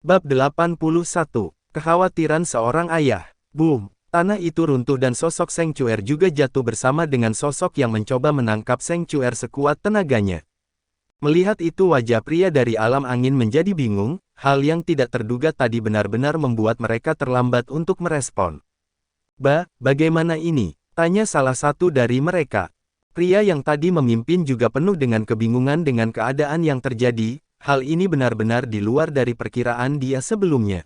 Bab 81. Kekhawatiran seorang ayah. Boom! Tanah itu runtuh dan sosok Seng Chuer juga jatuh bersama dengan sosok yang mencoba menangkap Seng Chuer sekuat tenaganya. Melihat itu wajah pria dari alam angin menjadi bingung, hal yang tidak terduga tadi benar-benar membuat mereka terlambat untuk merespon. Bagaimana ini? Tanya salah satu dari mereka. Pria yang tadi memimpin juga penuh dengan kebingungan dengan keadaan yang terjadi. Hal ini benar-benar di luar dari perkiraan dia sebelumnya.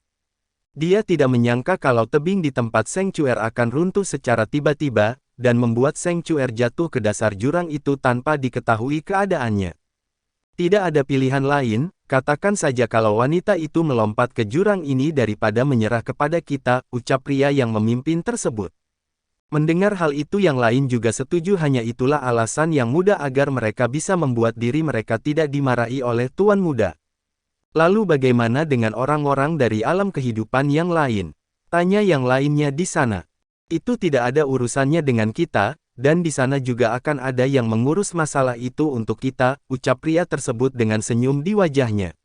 Dia tidak menyangka kalau tebing di tempat Seng Chuer akan runtuh secara tiba-tiba, dan membuat Seng Chuer jatuh ke dasar jurang itu tanpa diketahui keadaannya. Tidak ada pilihan lain, katakan saja kalau wanita itu melompat ke jurang ini daripada menyerah kepada kita, ucap pria yang memimpin tersebut. Mendengar hal itu yang lain juga setuju, hanya itulah alasan yang mudah agar mereka bisa membuat diri mereka tidak dimarahi oleh Tuan Muda. Lalu bagaimana dengan orang-orang dari alam kehidupan yang lain? Tanya yang lainnya di sana. Itu tidak ada urusannya dengan kita, dan di sana juga akan ada yang mengurus masalah itu untuk kita, ucap pria tersebut dengan senyum di wajahnya.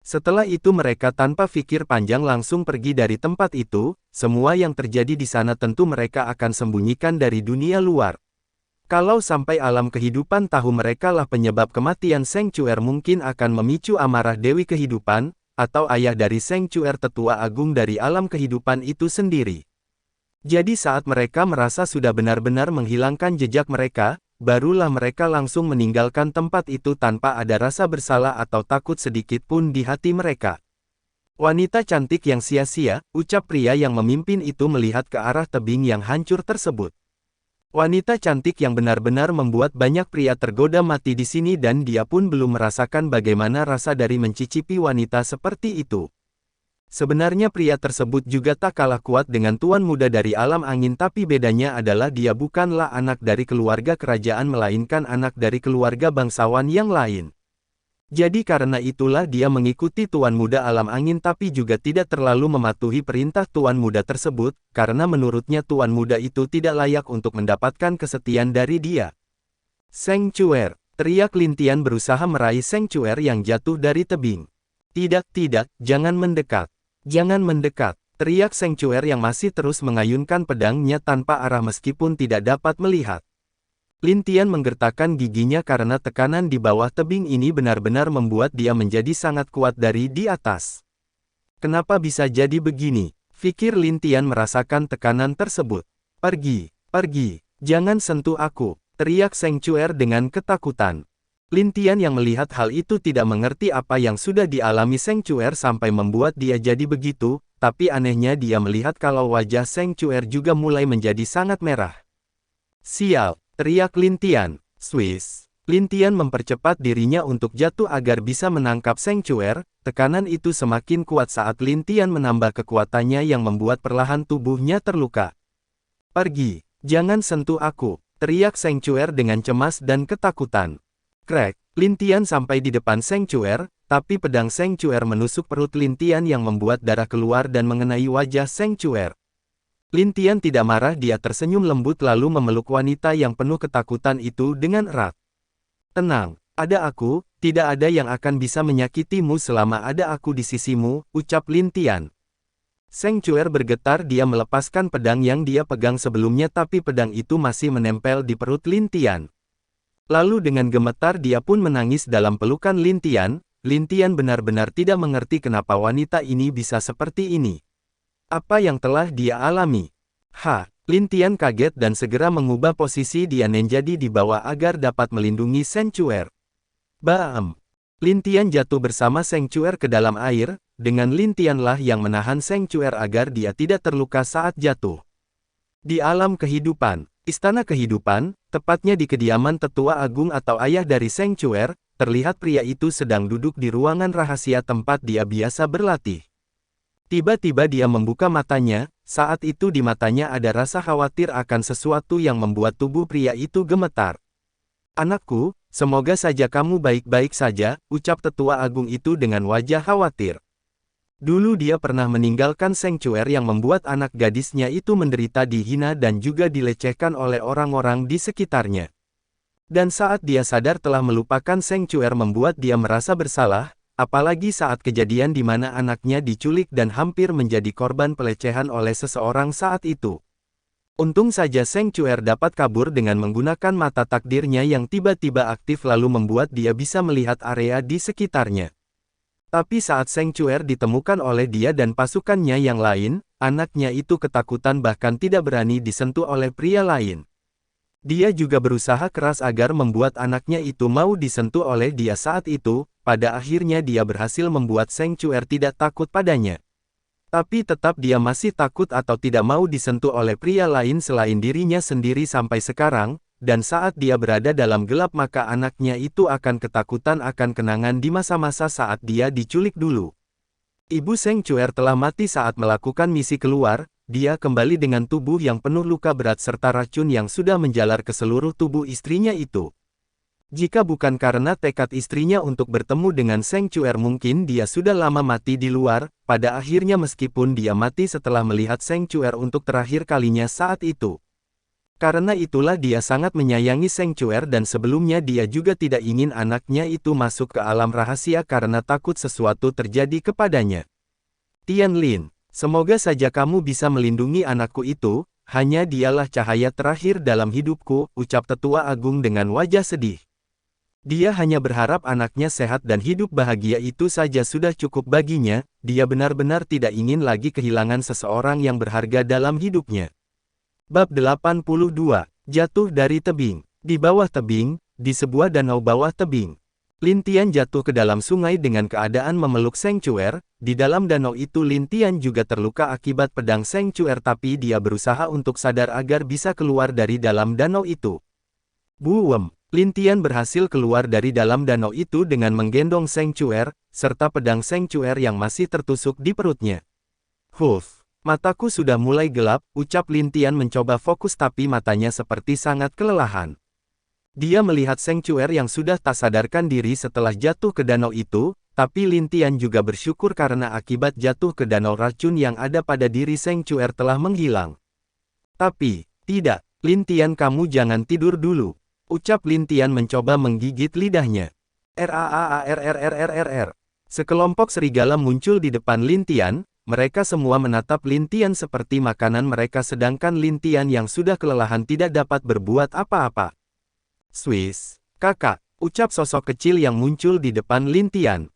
Setelah itu mereka tanpa pikir panjang langsung pergi dari tempat itu. Semua yang terjadi di sana tentu mereka akan sembunyikan dari dunia luar. Kalau sampai alam kehidupan tahu merekalah penyebab kematian Seng Chuer, mungkin akan memicu amarah Dewi Kehidupan, atau ayah dari Seng Chuer, tetua agung dari alam kehidupan itu sendiri. Jadi saat mereka merasa sudah benar-benar menghilangkan jejak mereka, barulah mereka langsung meninggalkan tempat itu tanpa ada rasa bersalah atau takut sedikit pun di hati mereka. Wanita cantik yang sia-sia, ucap pria yang memimpin itu melihat ke arah tebing yang hancur tersebut. Wanita cantik yang benar-benar membuat banyak pria tergoda mati di sini, dan dia pun belum merasakan bagaimana rasa dari mencicipi wanita seperti itu. Sebenarnya pria tersebut juga tak kalah kuat dengan Tuan Muda dari alam angin, tapi bedanya adalah dia bukanlah anak dari keluarga kerajaan melainkan anak dari keluarga bangsawan yang lain. Jadi karena itulah dia mengikuti Tuan Muda alam angin, tapi juga tidak terlalu mematuhi perintah Tuan Muda tersebut, karena menurutnya Tuan Muda itu tidak layak untuk mendapatkan kesetiaan dari dia. Seng Chuer, teriak Lintian berusaha meraih Seng Chuer yang jatuh dari tebing. Tidak, jangan mendekat. Jangan mendekat, teriak Seng Chuer yang masih terus mengayunkan pedangnya tanpa arah meskipun tidak dapat melihat. Lintian menggertakkan giginya karena tekanan di bawah tebing ini benar-benar membuat dia menjadi sangat kuat dari di atas. Kenapa bisa jadi begini? Pikir Lintian merasakan tekanan tersebut. Pergi, jangan sentuh aku, teriak Seng Chuer dengan ketakutan. Lintian yang melihat hal itu tidak mengerti apa yang sudah dialami Seng Chuer sampai membuat dia jadi begitu, tapi anehnya dia melihat kalau wajah Seng Chuer juga mulai menjadi sangat merah. Sial, teriak Lintian. Swiss. Lintian mempercepat dirinya untuk jatuh agar bisa menangkap Seng Chuer. Tekanan itu semakin kuat saat Lintian menambah kekuatannya yang membuat perlahan tubuhnya terluka. Pergi, jangan sentuh aku, teriak Seng Chuer dengan cemas dan ketakutan. Krek, Lintian sampai di depan Seng Chuer, tapi pedang Seng Chuer menusuk perut Lintian yang membuat darah keluar dan mengenai wajah Seng Chuer. Lintian tidak marah, dia tersenyum lembut lalu memeluk wanita yang penuh ketakutan itu dengan erat. Tenang, ada aku, tidak ada yang akan bisa menyakitimu selama ada aku di sisimu, ucap Lintian. Seng Chuer bergetar, dia melepaskan pedang yang dia pegang sebelumnya, tapi pedang itu masih menempel di perut Lintian. Lalu dengan gemetar dia pun menangis dalam pelukan Lintian. Lintian benar-benar tidak mengerti kenapa wanita ini bisa seperti ini. Apa yang telah dia alami? Lintian kaget dan segera mengubah posisi dia menjadi di bawah agar dapat melindungi Seng Chuer. Bam! Lintian jatuh bersama Seng Chuer ke dalam air, dengan Lintianlah yang menahan Seng Chuer agar dia tidak terluka saat jatuh. Di alam kehidupan, istana kehidupan, tepatnya di kediaman tetua agung atau ayah dari Seng Chuer, terlihat pria itu sedang duduk di ruangan rahasia tempat dia biasa berlatih. Tiba-tiba dia membuka matanya, saat itu di matanya ada rasa khawatir akan sesuatu yang membuat tubuh pria itu gemetar. Anakku, semoga saja kamu baik-baik saja, ucap tetua agung itu dengan wajah khawatir. Dulu dia pernah meninggalkan Seng Chuer yang membuat anak gadisnya itu menderita, dihina dan juga dilecehkan oleh orang-orang di sekitarnya. Dan saat dia sadar telah melupakan Seng Chuer membuat dia merasa bersalah, apalagi saat kejadian di mana anaknya diculik dan hampir menjadi korban pelecehan oleh seseorang saat itu. Untung saja Seng Chuer dapat kabur dengan menggunakan mata takdirnya yang tiba-tiba aktif lalu membuat dia bisa melihat area di sekitarnya. Tapi saat Seng Chuer ditemukan oleh dia dan pasukannya yang lain, anaknya itu ketakutan bahkan tidak berani disentuh oleh pria lain. Dia juga berusaha keras agar membuat anaknya itu mau disentuh oleh dia saat itu, pada akhirnya dia berhasil membuat Seng Chuer tidak takut padanya. Tapi tetap dia masih takut atau tidak mau disentuh oleh pria lain selain dirinya sendiri sampai sekarang, dan saat dia berada dalam gelap maka anaknya itu akan ketakutan akan kenangan di masa-masa saat dia diculik dulu. Ibu Seng Chuer telah mati saat melakukan misi keluar. Dia kembali dengan tubuh yang penuh luka berat serta racun yang sudah menjalar ke seluruh tubuh istrinya itu. Jika bukan karena tekad istrinya untuk bertemu dengan Seng Chuer mungkin dia sudah lama mati di luar, pada akhirnya meskipun dia mati setelah melihat Seng Chuer untuk terakhir kalinya saat itu. Karena itulah dia sangat menyayangi Seng Chuer dan sebelumnya dia juga tidak ingin anaknya itu masuk ke alam rahasia karena takut sesuatu terjadi kepadanya. Tian Lin. Semoga saja kamu bisa melindungi anakku itu, hanya dialah cahaya terakhir dalam hidupku, ucap tetua agung dengan wajah sedih. Dia hanya berharap anaknya sehat dan hidup bahagia itu saja sudah cukup baginya, dia benar-benar tidak ingin lagi kehilangan seseorang yang berharga dalam hidupnya. Bab 82, Jatuh dari Tebing. Di bawah tebing, di sebuah danau bawah tebing. Lin Tian jatuh ke dalam sungai dengan keadaan memeluk Seng Chuer. Di dalam danau itu Lin Tian juga terluka akibat pedang Seng Chuer tapi dia berusaha untuk sadar agar bisa keluar dari dalam danau itu. Buem, Lin Tian berhasil keluar dari dalam danau itu dengan menggendong Seng Chuer, serta pedang Seng Chuer yang masih tertusuk di perutnya. Huff, mataku sudah mulai gelap, ucap Lin Tian mencoba fokus tapi matanya seperti sangat kelelahan. Dia melihat Seng Chuer yang sudah tak sadarkan diri setelah jatuh ke danau itu, tapi Lin Tian juga bersyukur karena akibat jatuh ke danau racun yang ada pada diri Seng Chuer telah menghilang. Tapi, tidak, Lin Tian kamu jangan tidur dulu, ucap Lin Tian mencoba menggigit lidahnya. Raaarrrrrrr. Sekelompok serigala muncul di depan Lin Tian, mereka semua menatap Lin Tian seperti makanan mereka sedangkan Lin Tian yang sudah kelelahan tidak dapat berbuat apa-apa. Swiss, kakak, ucap sosok kecil yang muncul di depan Lin Tian.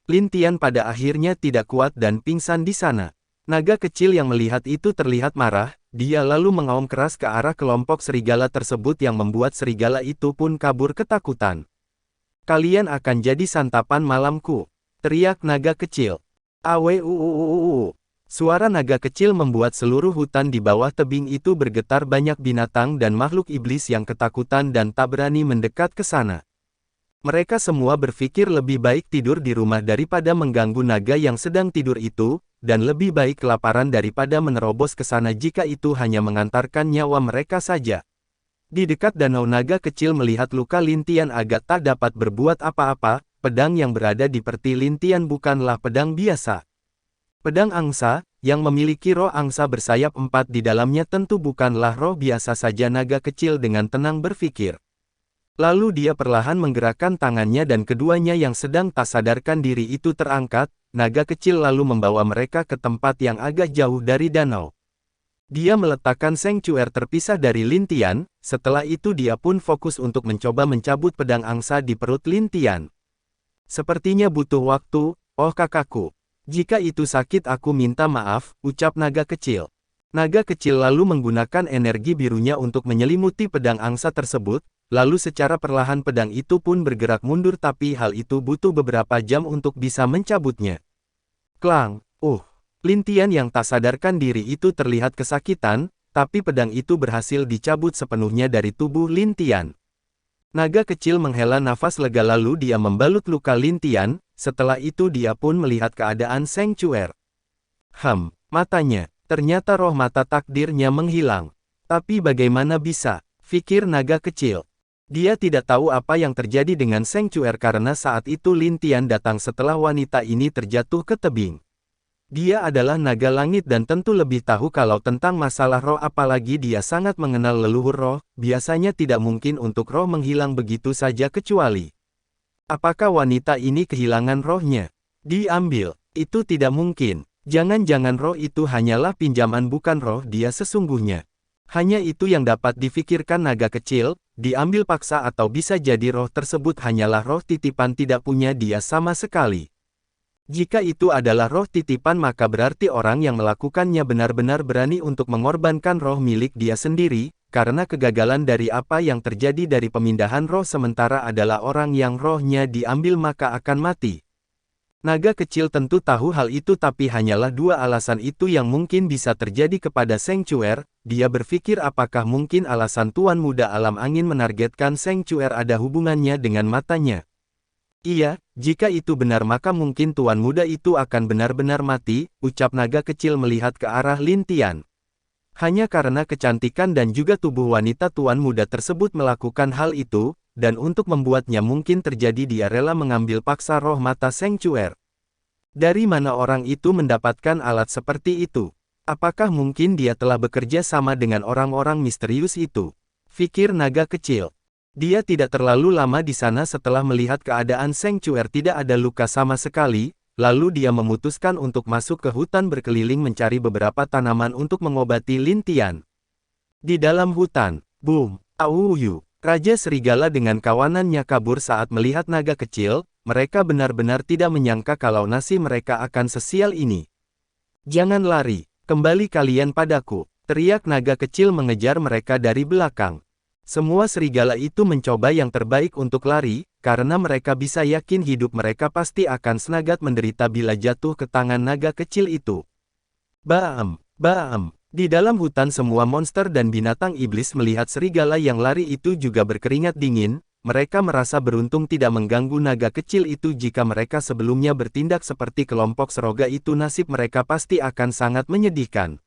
Lin Tian pada akhirnya tidak kuat dan pingsan di sana. Naga kecil yang melihat itu terlihat marah, dia lalu mengaum keras ke arah kelompok serigala tersebut yang membuat serigala itu pun kabur ketakutan. Kalian akan jadi santapan malamku, teriak naga kecil. Awuuuuuu. Suara naga kecil membuat seluruh hutan di bawah tebing itu bergetar banyak binatang dan makhluk iblis yang ketakutan dan tak berani mendekat ke sana. Mereka semua berpikir lebih baik tidur di rumah daripada mengganggu naga yang sedang tidur itu, dan lebih baik kelaparan daripada menerobos ke sana jika itu hanya mengantarkan nyawa mereka saja. Di dekat danau naga kecil melihat luka Lin Tian agak tak dapat berbuat apa-apa, pedang yang berada di perti Lin Tian bukanlah pedang biasa. Pedang angsa, yang memiliki roh angsa bersayap 4 di dalamnya tentu bukanlah roh biasa saja naga kecil dengan tenang berpikir. Lalu dia perlahan menggerakkan tangannya dan keduanya yang sedang tak sadarkan diri itu terangkat, naga kecil lalu membawa mereka ke tempat yang agak jauh dari danau. Dia meletakkan Seng Chuer terpisah dari Lin Tian, setelah itu dia pun fokus untuk mencoba mencabut pedang angsa di perut Lin Tian. Sepertinya butuh waktu, oh kakakku. Jika itu sakit aku minta maaf, ucap naga kecil. Naga kecil lalu menggunakan energi birunya untuk menyelimuti pedang angsa tersebut, lalu secara perlahan pedang itu pun bergerak mundur tapi hal itu butuh beberapa jam untuk bisa mencabutnya. Klang, Lin Tian yang tak sadarkan diri itu terlihat kesakitan, tapi pedang itu berhasil dicabut sepenuhnya dari tubuh Lin Tian. Naga kecil menghela nafas lega lalu dia membalut luka Lin Tian, setelah itu dia pun melihat keadaan Seng Chuer. Matanya, ternyata roh mata takdirnya menghilang. Tapi bagaimana bisa, pikir naga kecil. Dia tidak tahu apa yang terjadi dengan Seng Chuer karena saat itu Lin Tian datang setelah wanita ini terjatuh ke tebing. Dia adalah naga langit dan tentu lebih tahu kalau tentang masalah roh apalagi dia sangat mengenal leluhur roh, biasanya tidak mungkin untuk roh menghilang begitu saja kecuali Apakah wanita ini kehilangan rohnya? Diambil. Itu tidak mungkin. Jangan-jangan roh itu hanyalah pinjaman bukan roh dia sesungguhnya. Hanya itu yang dapat difikirkan naga kecil, diambil paksa atau bisa jadi roh tersebut hanyalah roh titipan tidak punya dia sama sekali. Jika itu adalah roh titipan maka berarti orang yang melakukannya benar-benar berani untuk mengorbankan roh milik dia sendiri, karena kegagalan dari apa yang terjadi dari pemindahan roh sementara adalah orang yang rohnya diambil maka akan mati. Naga kecil tentu tahu hal itu tapi hanyalah dua alasan itu yang mungkin bisa terjadi kepada Sanctuary. Dia berpikir apakah mungkin alasan Tuan Muda Alam Angin menargetkan Sanctuary ada hubungannya dengan matanya. Iya, jika itu benar maka mungkin Tuan Muda itu akan benar-benar mati, ucap naga kecil melihat ke arah Lin Tian. Hanya karena kecantikan dan juga tubuh wanita Tuan Muda tersebut melakukan hal itu, dan untuk membuatnya mungkin terjadi dia rela mengambil paksa roh mata Sanctuary. Dari mana orang itu mendapatkan alat seperti itu? Apakah mungkin dia telah bekerja sama dengan orang-orang misterius itu? Fikir naga kecil. Dia tidak terlalu lama di sana setelah melihat keadaan Sanctuary tidak ada luka sama sekali, lalu dia memutuskan untuk masuk ke hutan berkeliling mencari beberapa tanaman untuk mengobati Lin Tian. Di dalam hutan, boom, auyu. Raja Serigala dengan kawanannya kabur saat melihat naga kecil, mereka benar-benar tidak menyangka kalau nasib mereka akan sesial ini. Jangan lari, kembali kalian padaku, teriak naga kecil mengejar mereka dari belakang. Semua serigala itu mencoba yang terbaik untuk lari, karena mereka bisa yakin hidup mereka pasti akan sangat menderita bila jatuh ke tangan naga kecil itu. Baam, baam. Di dalam hutan semua monster dan binatang iblis melihat serigala yang lari itu juga berkeringat dingin, mereka merasa beruntung tidak mengganggu naga kecil itu jika mereka sebelumnya bertindak seperti kelompok seroga itu nasib mereka pasti akan sangat menyedihkan.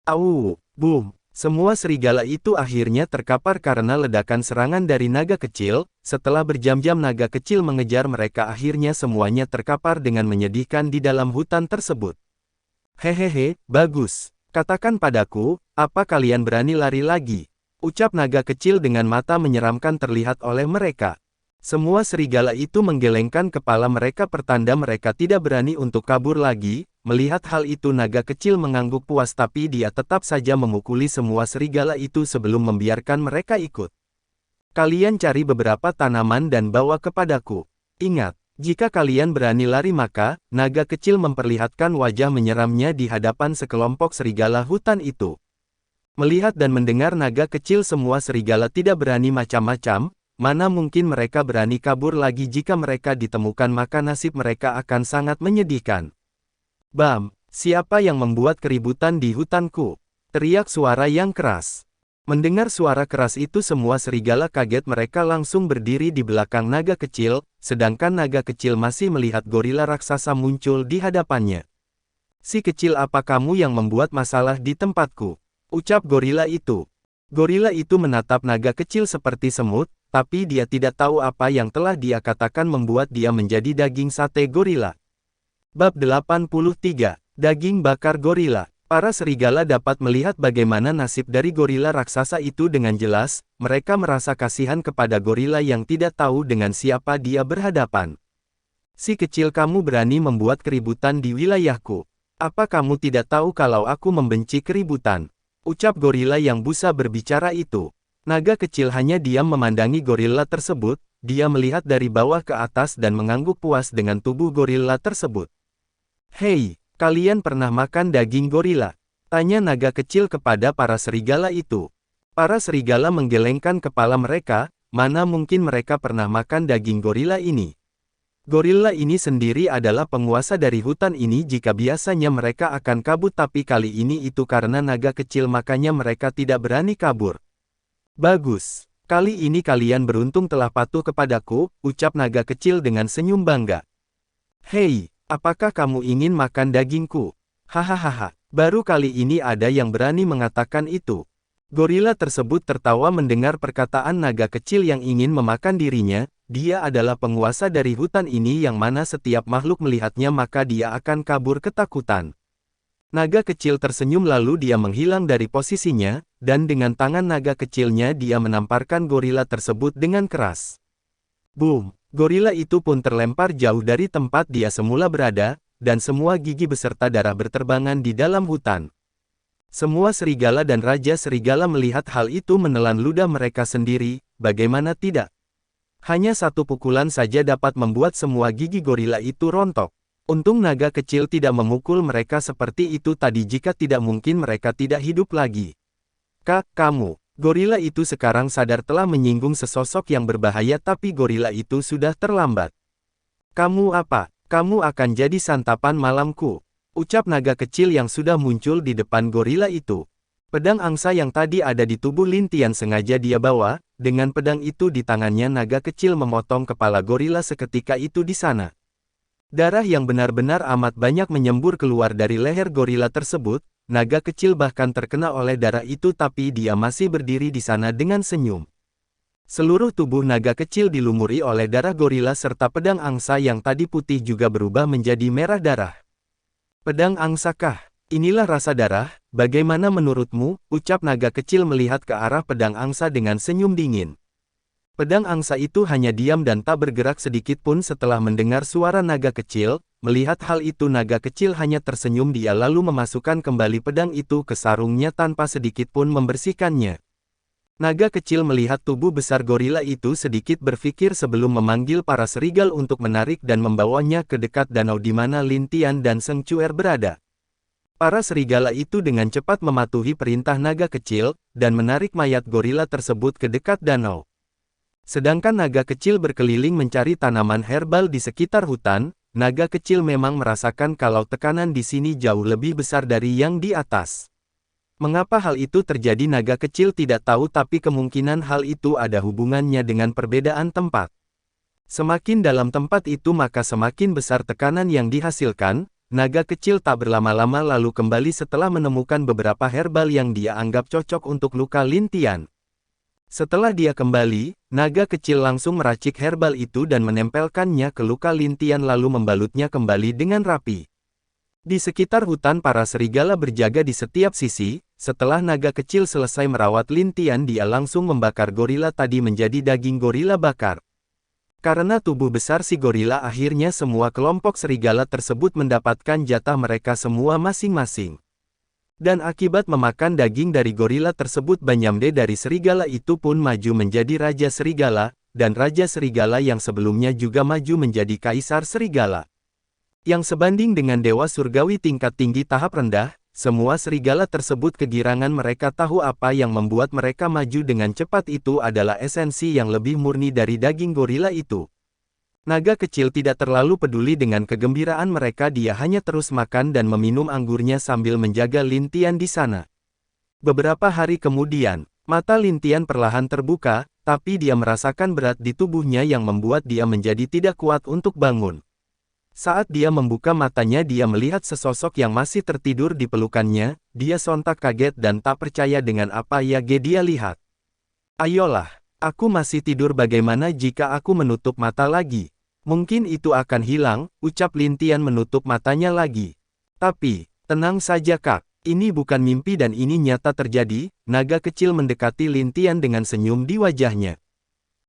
Au, boom, semua serigala itu akhirnya terkapar karena ledakan serangan dari naga kecil, setelah berjam-jam naga kecil mengejar mereka akhirnya semuanya terkapar dengan menyedihkan di dalam hutan tersebut. Hehehe, bagus. Katakan padaku, apa kalian berani lari lagi? Ucap naga kecil dengan mata menyeramkan terlihat oleh mereka. Semua serigala itu menggelengkan kepala mereka pertanda mereka tidak berani untuk kabur lagi. Melihat hal itu naga kecil mengangguk puas tapi dia tetap saja memukuli semua serigala itu sebelum membiarkan mereka ikut. Kalian cari beberapa tanaman dan bawa kepadaku. Ingat. Jika kalian berani lari maka, naga kecil memperlihatkan wajah menyeramnya di hadapan sekelompok serigala hutan itu. Melihat dan mendengar naga kecil semua serigala tidak berani macam-macam, mana mungkin mereka berani kabur lagi jika mereka ditemukan maka nasib mereka akan sangat menyedihkan. Bam, siapa yang membuat keributan di hutanku? Teriak suara yang keras. Mendengar suara keras itu semua serigala kaget mereka langsung berdiri di belakang naga kecil, sedangkan naga kecil masih melihat gorila raksasa muncul di hadapannya. Si kecil apa kamu yang membuat masalah di tempatku? Ucap gorila itu. Gorila itu menatap naga kecil seperti semut, tapi dia tidak tahu apa yang telah dia katakan membuat dia menjadi daging sate gorila. Bab 83, Daging Bakar Gorila. Para serigala dapat melihat bagaimana nasib dari gorila raksasa itu dengan jelas, mereka merasa kasihan kepada gorila yang tidak tahu dengan siapa dia berhadapan. Si kecil kamu berani membuat keributan di wilayahku. Apa kamu tidak tahu kalau aku membenci keributan? Ucap gorila yang busa berbicara itu. Naga kecil hanya diam memandangi gorila tersebut, dia melihat dari bawah ke atas dan mengangguk puas dengan tubuh gorila tersebut. Hei! Kalian pernah makan daging gorila? Tanya naga kecil kepada para serigala itu. Para serigala menggelengkan kepala mereka, mana mungkin mereka pernah makan daging gorila ini. Gorila ini sendiri adalah penguasa dari hutan ini jika biasanya mereka akan kabur tapi kali ini itu karena naga kecil makanya mereka tidak berani kabur. Bagus, kali ini kalian beruntung telah patuh kepadaku, ucap naga kecil dengan senyum bangga. Hei! Apakah kamu ingin makan dagingku? Hahaha, baru kali ini ada yang berani mengatakan itu. Gorila tersebut tertawa mendengar perkataan naga kecil yang ingin memakan dirinya, dia adalah penguasa dari hutan ini yang mana setiap makhluk melihatnya maka dia akan kabur ketakutan. Naga kecil tersenyum lalu dia menghilang dari posisinya, dan dengan tangan naga kecilnya dia menamparkan gorila tersebut dengan keras. Boom! Gorila itu pun terlempar jauh dari tempat dia semula berada, dan semua gigi beserta darah berterbangan di dalam hutan. Semua serigala dan Raja Serigala melihat hal itu menelan ludah mereka sendiri, bagaimana tidak? Hanya satu pukulan saja dapat membuat semua gigi gorila itu rontok. Untung naga kecil tidak memukul mereka seperti itu tadi, jika tidak mungkin mereka tidak hidup lagi. Kamu. Gorila itu sekarang sadar telah menyinggung sesosok yang berbahaya, tapi gorila itu sudah terlambat. Kamu apa? Kamu akan jadi santapan malamku, ucap naga kecil yang sudah muncul di depan gorila itu. Pedang angsa yang tadi ada di tubuh Lin Tian sengaja dia bawa, dengan pedang itu di tangannya naga kecil memotong kepala gorila seketika itu di sana. Darah yang benar-benar amat banyak menyembur keluar dari leher gorila tersebut. Naga kecil bahkan terkena oleh darah itu, tapi dia masih berdiri di sana dengan senyum. Seluruh tubuh naga kecil dilumuri oleh darah gorila serta pedang angsa yang tadi putih juga berubah menjadi merah darah. Pedang angsa kah? Inilah rasa darah, bagaimana menurutmu? Ucap naga kecil melihat ke arah pedang angsa dengan senyum dingin. Pedang angsa itu hanya diam dan tak bergerak sedikit pun setelah mendengar suara naga kecil. Melihat hal itu naga kecil hanya tersenyum, dia lalu memasukkan kembali pedang itu ke sarungnya tanpa sedikit pun membersihkannya. Naga kecil melihat tubuh besar gorila itu sedikit berpikir sebelum memanggil para serigal untuk menarik dan membawanya ke dekat danau di mana Lin Tian dan Seng Chuer berada. Para serigala itu dengan cepat mematuhi perintah naga kecil, dan menarik mayat gorila tersebut ke dekat danau. Sedangkan naga kecil berkeliling mencari tanaman herbal di sekitar hutan. Naga kecil memang merasakan kalau tekanan di sini jauh lebih besar dari yang di atas. Mengapa hal itu terjadi naga kecil tidak tahu, tapi kemungkinan hal itu ada hubungannya dengan perbedaan tempat. Semakin dalam tempat itu maka semakin besar tekanan yang dihasilkan. Naga kecil tak berlama-lama lalu kembali setelah menemukan beberapa herbal yang dia anggap cocok untuk luka Lin Tian. Setelah dia kembali, naga kecil langsung meracik herbal itu dan menempelkannya ke luka Lin Tian lalu membalutnya kembali dengan rapi. Di sekitar hutan para serigala berjaga di setiap sisi. Setelah naga kecil selesai merawat Lin Tian, dia langsung membakar gorila tadi menjadi daging gorila bakar. Karena tubuh besar si gorila, akhirnya semua kelompok serigala tersebut mendapatkan jatah mereka semua masing-masing. Dan akibat memakan daging dari gorila tersebut, Banyamde dari serigala itu pun maju menjadi Raja Serigala, dan Raja Serigala yang sebelumnya juga maju menjadi Kaisar Serigala. Yang sebanding dengan Dewa Surgawi tingkat tinggi tahap rendah, semua serigala tersebut kegirangan, mereka tahu apa yang membuat mereka maju dengan cepat itu adalah esensi yang lebih murni dari daging gorila itu. Naga kecil tidak terlalu peduli dengan kegembiraan mereka, dia hanya terus makan dan meminum anggurnya sambil menjaga Lin Tian di sana. Beberapa hari kemudian, mata Lin Tian perlahan terbuka, tapi dia merasakan berat di tubuhnya yang membuat dia menjadi tidak kuat untuk bangun. Saat dia membuka matanya, dia melihat sesosok yang masih tertidur di pelukannya. Dia sontak kaget dan tak percaya dengan apa yang dia lihat. Ayolah, aku masih tidur, bagaimana jika aku menutup mata lagi? Mungkin itu akan hilang, ucap Lin Tian menutup matanya lagi. Tapi, tenang saja Kak, ini bukan mimpi dan ini nyata terjadi. Naga kecil mendekati Lin Tian dengan senyum di wajahnya.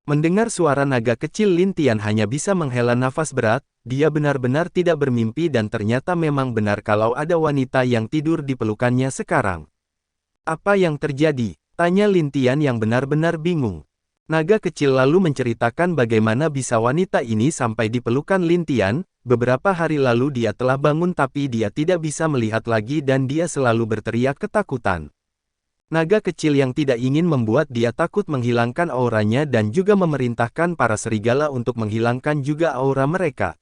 Mendengar suara naga kecil, Lin Tian hanya bisa menghela nafas berat. Dia benar-benar tidak bermimpi dan ternyata memang benar kalau ada wanita yang tidur di pelukannya sekarang. Apa yang terjadi? Tanya Lin Tian yang benar-benar bingung. Naga kecil lalu menceritakan bagaimana bisa wanita ini sampai di pelukan Lin Tian. Beberapa hari lalu dia telah bangun tapi dia tidak bisa melihat lagi dan dia selalu berteriak ketakutan. Naga kecil yang tidak ingin membuat dia takut menghilangkan auranya dan juga memerintahkan para serigala untuk menghilangkan juga aura mereka.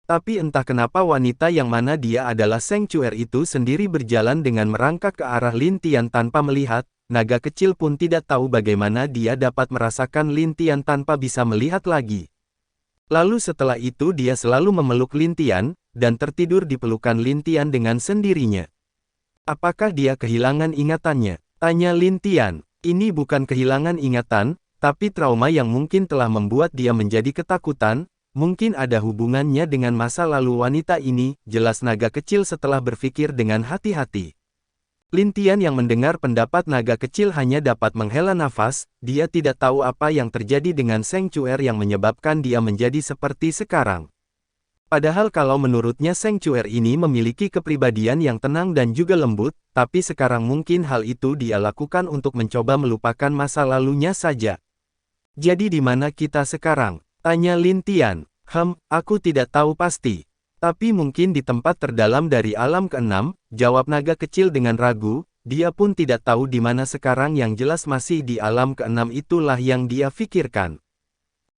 Tapi entah kenapa wanita yang mana dia adalah Seng Chuer itu sendiri berjalan dengan merangkak ke arah Lin Tian tanpa melihat. Naga kecil pun tidak tahu bagaimana dia dapat merasakan Lin Tian tanpa bisa melihat lagi. Lalu setelah itu dia selalu memeluk Lin Tian, dan tertidur di pelukan Lin Tian dengan sendirinya. Apakah dia kehilangan ingatannya? Tanya Lin Tian. Ini bukan kehilangan ingatan, tapi trauma yang mungkin telah membuat dia menjadi ketakutan. Mungkin ada hubungannya dengan masa lalu wanita ini, jelas naga kecil setelah berpikir dengan hati-hati. Lin Tian yang mendengar pendapat naga kecil hanya dapat menghela nafas, dia tidak tahu apa yang terjadi dengan Seng Chuer yang menyebabkan dia menjadi seperti sekarang. Padahal kalau menurutnya Seng Chuer ini memiliki kepribadian yang tenang dan juga lembut, tapi sekarang mungkin hal itu dia lakukan untuk mencoba melupakan masa lalunya saja. Jadi di mana kita sekarang? Tanya Lin Tian. Aku tidak tahu pasti. Tapi mungkin di tempat terdalam dari alam keenam, jawab naga kecil dengan ragu, dia pun tidak tahu di mana sekarang yang jelas masih di alam keenam itulah yang dia pikirkan.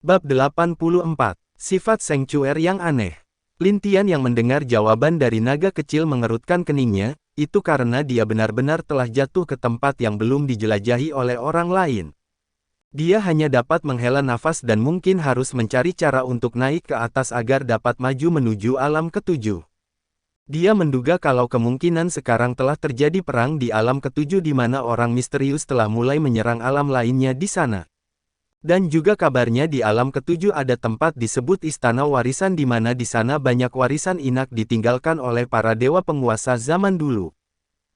Bab 84. Sifat Seng Chuer yang aneh. Lin Tian yang mendengar jawaban dari naga kecil mengerutkan keningnya, itu karena dia benar-benar telah jatuh ke tempat yang belum dijelajahi oleh orang lain. Dia hanya dapat menghela nafas dan mungkin harus mencari cara untuk naik ke atas agar dapat maju menuju alam ketujuh. Dia menduga kalau kemungkinan sekarang telah terjadi perang di alam ketujuh di mana orang misterius telah mulai menyerang alam lainnya di sana. Dan juga kabarnya di alam ketujuh ada tempat disebut Istana Warisan di mana di sana banyak warisan Inak ditinggalkan oleh para dewa penguasa zaman dulu.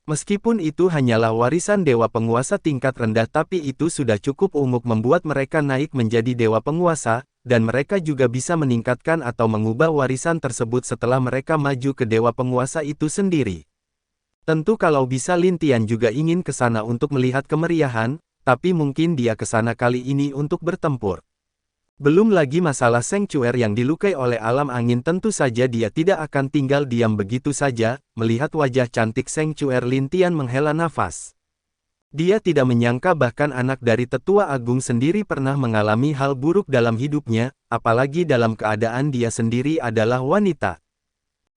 Meskipun itu hanyalah warisan dewa penguasa tingkat rendah tapi itu sudah cukup untuk membuat mereka naik menjadi dewa penguasa, dan mereka juga bisa meningkatkan atau mengubah warisan tersebut setelah mereka maju ke dewa penguasa itu sendiri. Tentu kalau bisa Lin Tian juga ingin ke sana untuk melihat kemeriahan, tapi mungkin dia ke sana kali ini untuk bertempur. Belum lagi masalah Seng Chuer yang dilukai oleh alam angin tentu saja dia tidak akan tinggal diam begitu saja, melihat wajah cantik Seng Chuer Lin Tian menghela nafas. Dia tidak menyangka bahkan anak dari tetua agung sendiri pernah mengalami hal buruk dalam hidupnya, apalagi dalam keadaan dia sendiri adalah wanita.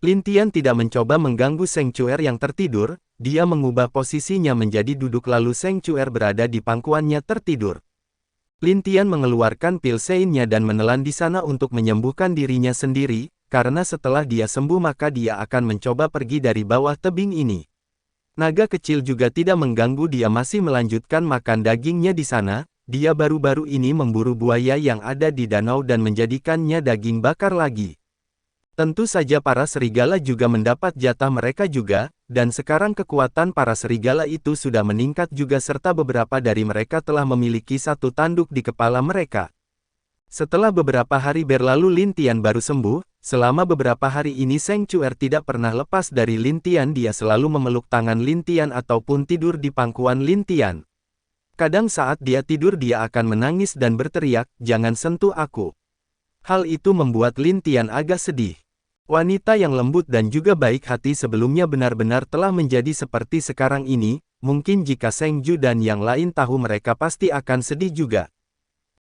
Lin Tian tidak mencoba mengganggu Seng Chuer yang tertidur, dia mengubah posisinya menjadi duduk lalu Seng Chuer berada di pangkuannya tertidur. Lin Tian mengeluarkan pil seinnya dan menelan di sana untuk menyembuhkan dirinya sendiri, karena setelah dia sembuh maka dia akan mencoba pergi dari bawah tebing ini. Naga kecil juga tidak mengganggu dia masih melanjutkan makan dagingnya di sana, dia baru-baru ini memburu buaya yang ada di danau dan menjadikannya daging bakar lagi. Tentu saja para serigala juga mendapat jatah mereka juga, dan sekarang kekuatan para serigala itu sudah meningkat juga serta beberapa dari mereka telah memiliki satu tanduk di kepala mereka. Setelah beberapa hari berlalu Lin Tian baru sembuh, selama beberapa hari ini Seng Chuer tidak pernah lepas dari Lin Tian, dia selalu memeluk tangan Lin Tian ataupun tidur di pangkuan Lin Tian. Kadang saat dia tidur dia akan menangis dan berteriak, "Jangan sentuh aku." Hal itu membuat Lin Tian agak sedih. Wanita yang lembut dan juga baik hati sebelumnya benar-benar telah menjadi seperti sekarang ini, mungkin jika Seng Ju dan yang lain tahu mereka pasti akan sedih juga.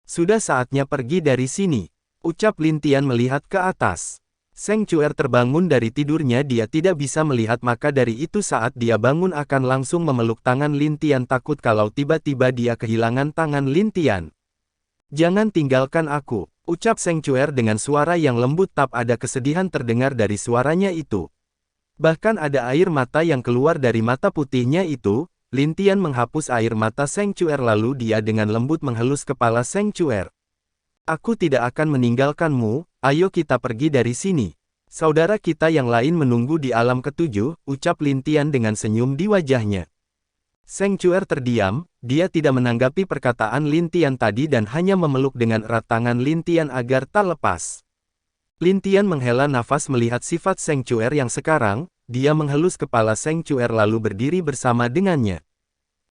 Sudah saatnya pergi dari sini, ucap Lin Tian melihat ke atas. Seng Chuer terbangun dari tidurnya, dia tidak bisa melihat maka dari itu saat dia bangun akan langsung memeluk tangan Lin Tian takut kalau tiba-tiba dia kehilangan tangan Lin Tian. "Jangan tinggalkan aku," ucap Seng Chuer dengan suara yang lembut tapi ada kesedihan terdengar dari suaranya itu. Bahkan ada air mata yang keluar dari mata putihnya itu. Lin Tian menghapus air mata Seng Chuer lalu dia dengan lembut menghelus kepala Seng Chuer. "Aku tidak akan meninggalkanmu, ayo kita pergi dari sini. Saudara kita yang lain menunggu di alam ketujuh," ucap Lin Tian dengan senyum di wajahnya. Seng Chuer terdiam, dia tidak menanggapi perkataan Lin Tian tadi dan hanya memeluk dengan erat tangan Lin Tian agar tak lepas. Lin Tian menghela nafas melihat sifat Seng Chuer yang sekarang, dia menghelus kepala Seng Chuer lalu berdiri bersama dengannya.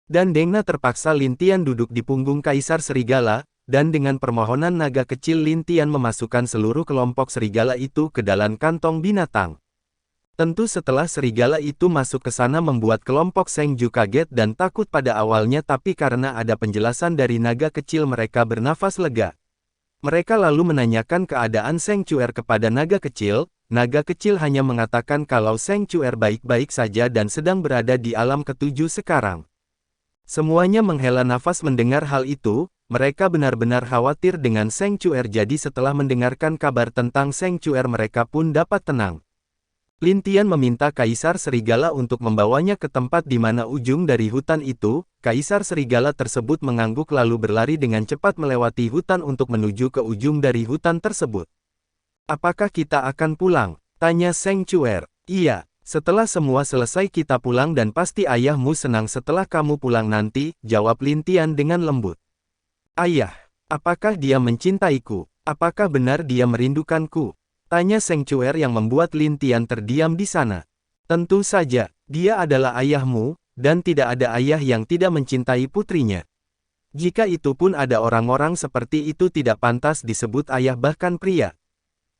Dan Dengna terpaksa Lin Tian duduk di punggung Kaisar Serigala, dan dengan permohonan naga kecil Lin Tian memasukkan seluruh kelompok serigala itu ke dalam kantong binatang. Tentu setelah serigala itu masuk ke sana membuat kelompok Seng Ju kaget dan takut pada awalnya tapi karena ada penjelasan dari naga kecil mereka bernafas lega. Mereka lalu menanyakan keadaan Seng Chuer kepada naga kecil hanya mengatakan kalau Seng Chuer baik-baik saja dan sedang berada di alam ketujuh sekarang. Semuanya menghela nafas mendengar hal itu, mereka benar-benar khawatir dengan Seng Chuer jadi setelah mendengarkan kabar tentang Seng Chuer mereka pun dapat tenang. Lin Tian meminta Kaisar Serigala untuk membawanya ke tempat di mana ujung dari hutan itu. Kaisar Serigala tersebut mengangguk lalu berlari dengan cepat melewati hutan untuk menuju ke ujung dari hutan tersebut. "Apakah kita akan pulang?" tanya Seng Chuer. "Iya, Setelah semua selesai kita pulang dan pasti ayahmu senang setelah kamu pulang nanti, jawab Lin Tian dengan lembut. Ayah, apakah dia mencintaiku? Apakah benar dia merindukanku? Tanya Seng Chuer yang membuat Lin Tian terdiam di sana. Tentu saja, dia adalah ayahmu, dan tidak ada ayah yang tidak mencintai putrinya. Jika itu pun ada orang-orang seperti itu tidak pantas disebut ayah bahkan pria.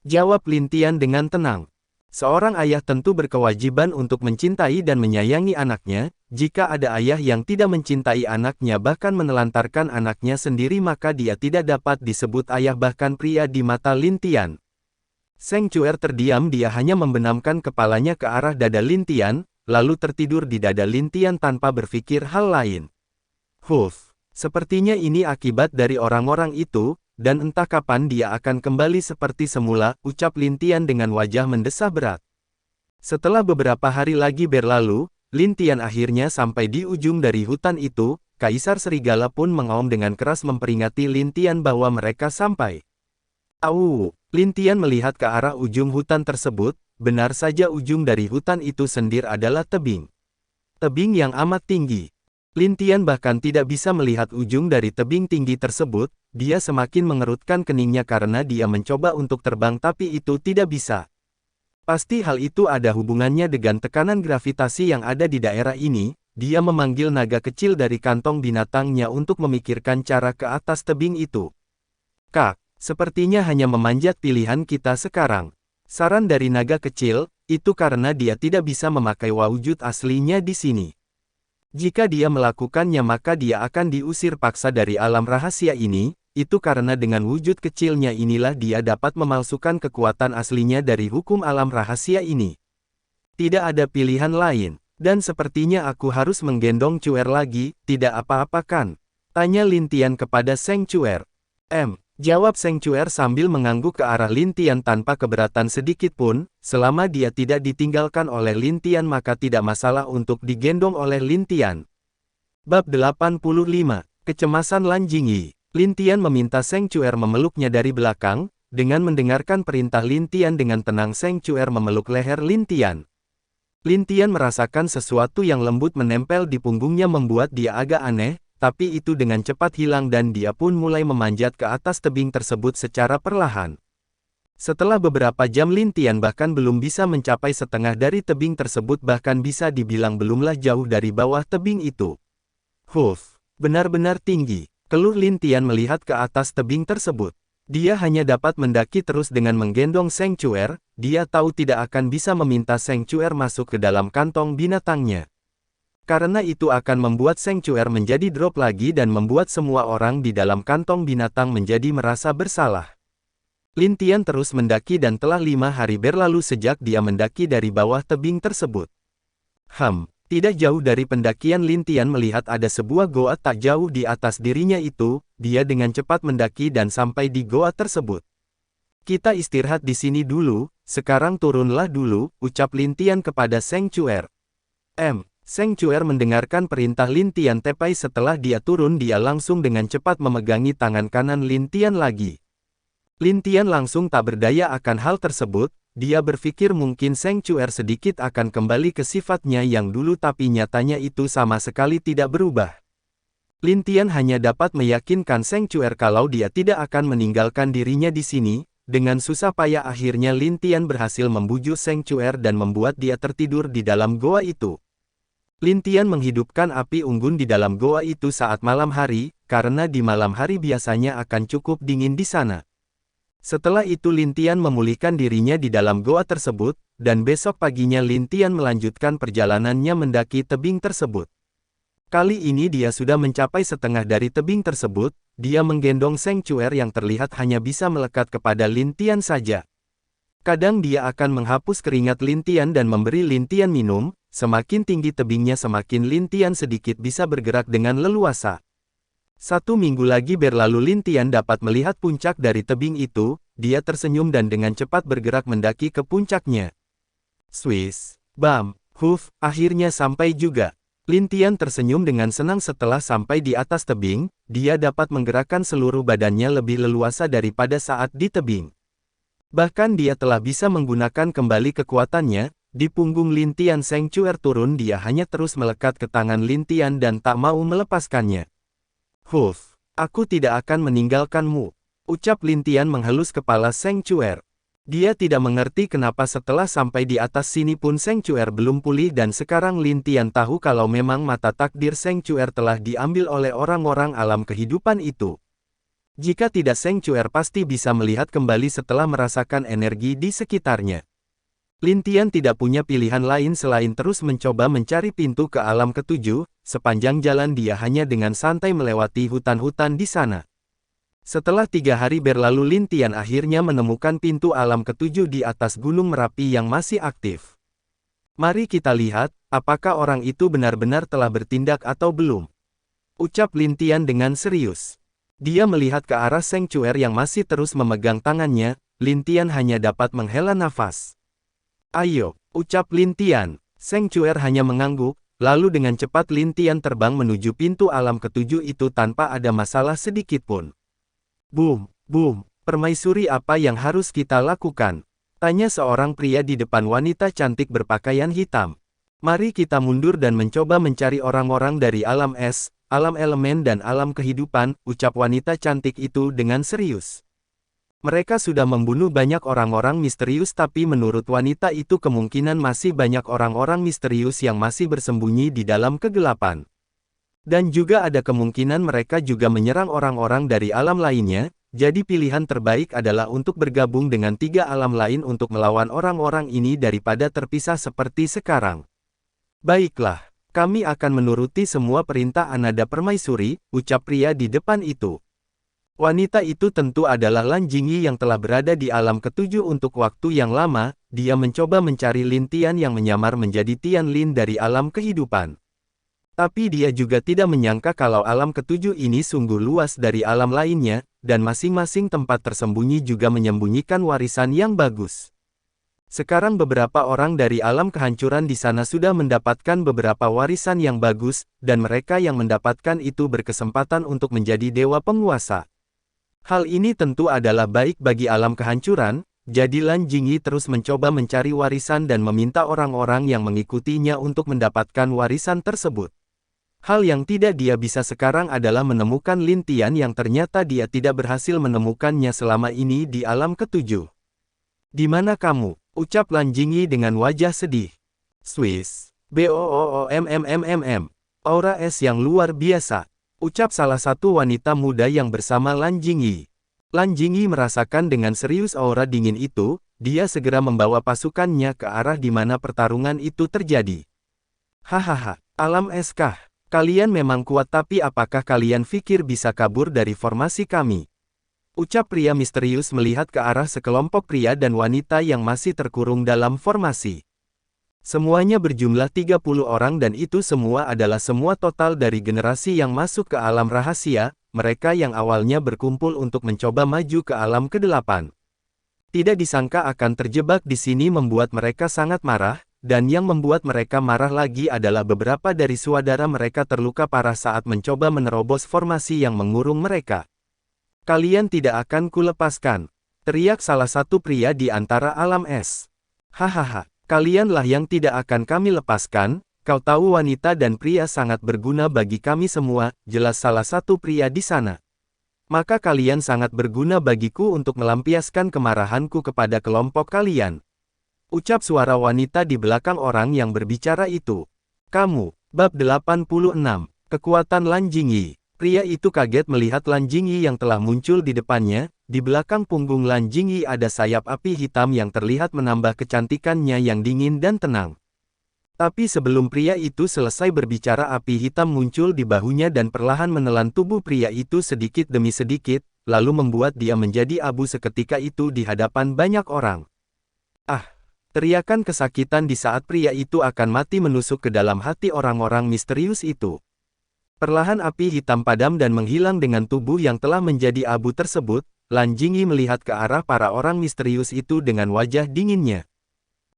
Jawab Lin Tian dengan tenang. Seorang ayah tentu berkewajiban untuk mencintai dan menyayangi anaknya. Jika ada ayah yang tidak mencintai anaknya bahkan menelantarkan anaknya sendiri maka dia tidak dapat disebut ayah bahkan pria di mata Lin Tian. Seng Chuer terdiam, dia hanya membenamkan kepalanya ke arah dada Lin Tian, lalu tertidur di dada Lin Tian tanpa berpikir hal lain. Sepertinya ini akibat dari orang-orang itu, dan entah kapan dia akan kembali seperti semula, ucap Lin Tian dengan wajah mendesah berat. Setelah beberapa hari lagi berlalu, Lin Tian akhirnya sampai di ujung dari hutan itu. Kaisar Serigala pun mengaum dengan keras memperingati Lin Tian bahwa mereka sampai. Lin Tian melihat ke arah ujung hutan tersebut, benar saja ujung dari hutan itu sendiri adalah tebing. Tebing yang amat tinggi. Lin Tian bahkan tidak bisa melihat ujung dari tebing tinggi tersebut, dia semakin mengerutkan keningnya karena dia mencoba untuk terbang tapi itu tidak bisa. Pasti hal itu ada hubungannya dengan tekanan gravitasi yang ada di daerah ini. Dia memanggil naga kecil dari kantong binatangnya untuk memikirkan cara ke atas tebing itu. Kak, sepertinya hanya memanjat pilihan kita sekarang. Saran dari naga kecil, itu karena dia tidak bisa memakai wujud aslinya di sini. Jika dia melakukannya maka dia akan diusir paksa dari alam rahasia ini, itu karena dengan wujud kecilnya inilah dia dapat memalsukan kekuatan aslinya dari hukum alam rahasia ini. Tidak ada pilihan lain, dan sepertinya aku harus menggendong Chuer lagi, tidak apa-apa kan? Tanya Lin Tian kepada Seng Chuer. Jawab Seng Chuer sambil mengangguk ke arah Lin Tian tanpa keberatan sedikit pun, selama dia tidak ditinggalkan oleh Lin Tian maka tidak masalah untuk digendong oleh Lin Tian. Bab 85, Kecemasan Lan Jingyi. Lin Tian meminta Seng Chuer memeluknya dari belakang, dengan mendengarkan perintah Lin Tian dengan tenang Seng Chuer memeluk leher Lin Tian. Lin Tian merasakan sesuatu yang lembut menempel di punggungnya membuat dia agak aneh, tapi itu dengan cepat hilang dan dia pun mulai memanjat ke atas tebing tersebut secara perlahan. Setelah beberapa jam Lin Tian bahkan belum bisa mencapai setengah dari tebing tersebut bahkan bisa dibilang belumlah jauh dari bawah tebing itu. Benar-benar tinggi, keluh Lin Tian melihat ke atas tebing tersebut. Dia hanya dapat mendaki terus dengan menggendong Seng Chuer, dia tahu tidak akan bisa meminta Seng Chuer masuk ke dalam kantong binatangnya. Karena itu akan membuat Seng Chuer menjadi drop lagi dan membuat semua orang di dalam kantong binatang menjadi merasa bersalah. Lin Tian terus mendaki dan telah 5 hari berlalu sejak dia mendaki dari bawah tebing tersebut. Tidak jauh dari pendakian Lin Tian melihat ada sebuah goa tak jauh di atas dirinya itu, dia dengan cepat mendaki dan sampai di goa tersebut. Kita istirahat di sini dulu, sekarang turunlah dulu, ucap Lin Tian kepada Seng Chuer. Seng Chuer mendengarkan perintah Lin Tian tepai setelah dia turun dia langsung dengan cepat memegangi tangan kanan Lin Tian lagi. Lin Tian langsung tak berdaya akan hal tersebut, dia berpikir mungkin Seng Chuer sedikit akan kembali ke sifatnya yang dulu tapi nyatanya itu sama sekali tidak berubah. Lin Tian hanya dapat meyakinkan Seng Chuer kalau dia tidak akan meninggalkan dirinya di sini, dengan susah payah akhirnya Lin Tian berhasil membujuk Seng Chuer dan membuat dia tertidur di dalam goa itu. Lin Tian menghidupkan api unggun di dalam goa itu saat malam hari, karena di malam hari biasanya akan cukup dingin di sana. Setelah itu Lin Tian memulihkan dirinya di dalam goa tersebut, dan besok paginya Lin Tian melanjutkan perjalanannya mendaki tebing tersebut. Kali ini dia sudah mencapai setengah dari tebing tersebut, dia menggendong Seng Chuer yang terlihat hanya bisa melekat kepada Lin Tian saja. Kadang dia akan menghapus keringat Lin Tian dan memberi Lin Tian minum. Semakin tinggi tebingnya semakin Lin Tian sedikit bisa bergerak dengan leluasa. 1 minggu lagi berlalu Lin Tian dapat melihat puncak dari tebing itu, dia tersenyum dan dengan cepat bergerak mendaki ke puncaknya. Akhirnya sampai juga. Lin Tian tersenyum dengan senang setelah sampai di atas tebing, dia dapat menggerakkan seluruh badannya lebih leluasa daripada saat di tebing. Bahkan dia telah bisa menggunakan kembali kekuatannya, Di punggung Lin Tian Seng Chuer turun, dia hanya terus melekat ke tangan Lin Tian dan tak mau melepaskannya. "Huff, aku tidak akan meninggalkanmu," ucap Lin Tian menghelus kepala Seng Chuer. Dia tidak mengerti kenapa setelah sampai di atas sini pun Seng Chuer belum pulih, dan sekarang Lin Tian tahu kalau memang mata takdir Seng Chuer telah diambil oleh orang-orang alam kehidupan itu. Jika tidak, Seng Chuer pasti bisa melihat kembali setelah merasakan energi di sekitarnya. Lin Tian tidak punya pilihan lain selain terus mencoba mencari pintu ke alam ketujuh. Sepanjang jalan dia hanya dengan santai melewati hutan-hutan di sana. Setelah 3 hari berlalu, Lin Tian akhirnya menemukan pintu alam ketujuh di atas Gunung Merapi yang masih aktif. "Mari kita lihat, apakah orang itu benar-benar telah bertindak atau belum," ucap Lin Tian dengan serius. Dia melihat ke arah Seng Chuer yang masih terus memegang tangannya. Lin Tian hanya dapat menghela nafas. "Ayo," ucap Lin Tian. Seng Chuer hanya mengangguk, lalu dengan cepat Lin Tian terbang menuju pintu alam ketujuh itu tanpa ada masalah sedikit pun. "Boom, boom, permaisuri, apa yang harus kita lakukan?" tanya seorang pria di depan wanita cantik berpakaian hitam. "Mari kita mundur dan mencoba mencari orang-orang dari alam es, alam elemen dan alam kehidupan," ucap wanita cantik itu dengan serius. Mereka sudah membunuh banyak orang-orang misterius, tapi menurut wanita itu kemungkinan masih banyak orang-orang misterius yang masih bersembunyi di dalam kegelapan. Dan juga ada kemungkinan mereka juga menyerang orang-orang dari alam lainnya, jadi pilihan terbaik adalah untuk bergabung dengan 3 alam lain untuk melawan orang-orang ini daripada terpisah seperti sekarang. "Baiklah, kami akan menuruti semua perintah Anada Permaisuri," ucap pria di depan itu. Wanita itu tentu adalah Lan Jingyi yang telah berada di alam ketujuh untuk waktu yang lama. Dia mencoba mencari Lin Tian yang menyamar menjadi Tian Lin dari alam kehidupan. Tapi dia juga tidak menyangka kalau alam ketujuh ini sungguh luas dari alam lainnya, dan masing-masing tempat tersembunyi juga menyembunyikan warisan yang bagus. Sekarang beberapa orang dari alam kehancuran di sana sudah mendapatkan beberapa warisan yang bagus, dan mereka yang mendapatkan itu berkesempatan untuk menjadi dewa penguasa. Hal ini tentu adalah baik bagi alam kehancuran, jadi Lan Jingyi terus mencoba mencari warisan dan meminta orang-orang yang mengikutinya untuk mendapatkan warisan tersebut. Hal yang tidak dia bisa sekarang adalah menemukan Lin Tian yang ternyata dia tidak berhasil menemukannya selama ini di alam ketujuh. "Di mana kamu?" ucap Lan Jingyi dengan wajah sedih. "Swiss, BOOOMMMM, aura es yang luar biasa," ucap salah satu wanita muda yang bersama Lan Jingyi. Lan Jingyi merasakan dengan serius aura dingin itu. Dia segera membawa pasukannya ke arah di mana pertarungan itu terjadi. "Hahaha, alam es kah? Kalian memang kuat, tapi apakah kalian pikir bisa kabur dari formasi kami?" ucap pria misterius melihat ke arah sekelompok pria dan wanita yang masih terkurung dalam formasi. Semuanya berjumlah 30 orang dan itu semua adalah semua total dari generasi yang masuk ke alam rahasia, mereka yang awalnya berkumpul untuk mencoba maju ke alam ke-8. Tidak disangka akan terjebak di sini membuat mereka sangat marah. Dan yang membuat mereka marah lagi adalah beberapa dari saudara mereka terluka parah saat mencoba menerobos formasi yang mengurung mereka. "Kalian tidak akan kulepaskan," teriak salah satu pria di antara alam es. "Hahaha, kalianlah yang tidak akan kami lepaskan, kau tahu wanita dan pria sangat berguna bagi kami semua," jelas salah satu pria di sana. "Maka kalian sangat berguna bagiku untuk melampiaskan kemarahanku kepada kelompok kalian," ucap suara wanita di belakang orang yang berbicara itu. "Kamu," bab 86, kekuatan Lan Jingyi. Pria itu kaget melihat Lan Jingyi yang telah muncul di depannya. Di belakang punggung Lan Jingyi ada sayap api hitam yang terlihat menambah kecantikannya yang dingin dan tenang. Tapi sebelum pria itu selesai berbicara, api hitam muncul di bahunya dan perlahan menelan tubuh pria itu sedikit demi sedikit, lalu membuat dia menjadi abu seketika itu di hadapan banyak orang. "Ah!" Teriakan kesakitan di saat pria itu akan mati menusuk ke dalam hati orang-orang misterius itu. Perlahan api hitam padam dan menghilang dengan tubuh yang telah menjadi abu tersebut. Lan Jingyi melihat ke arah para orang misterius itu dengan wajah dinginnya.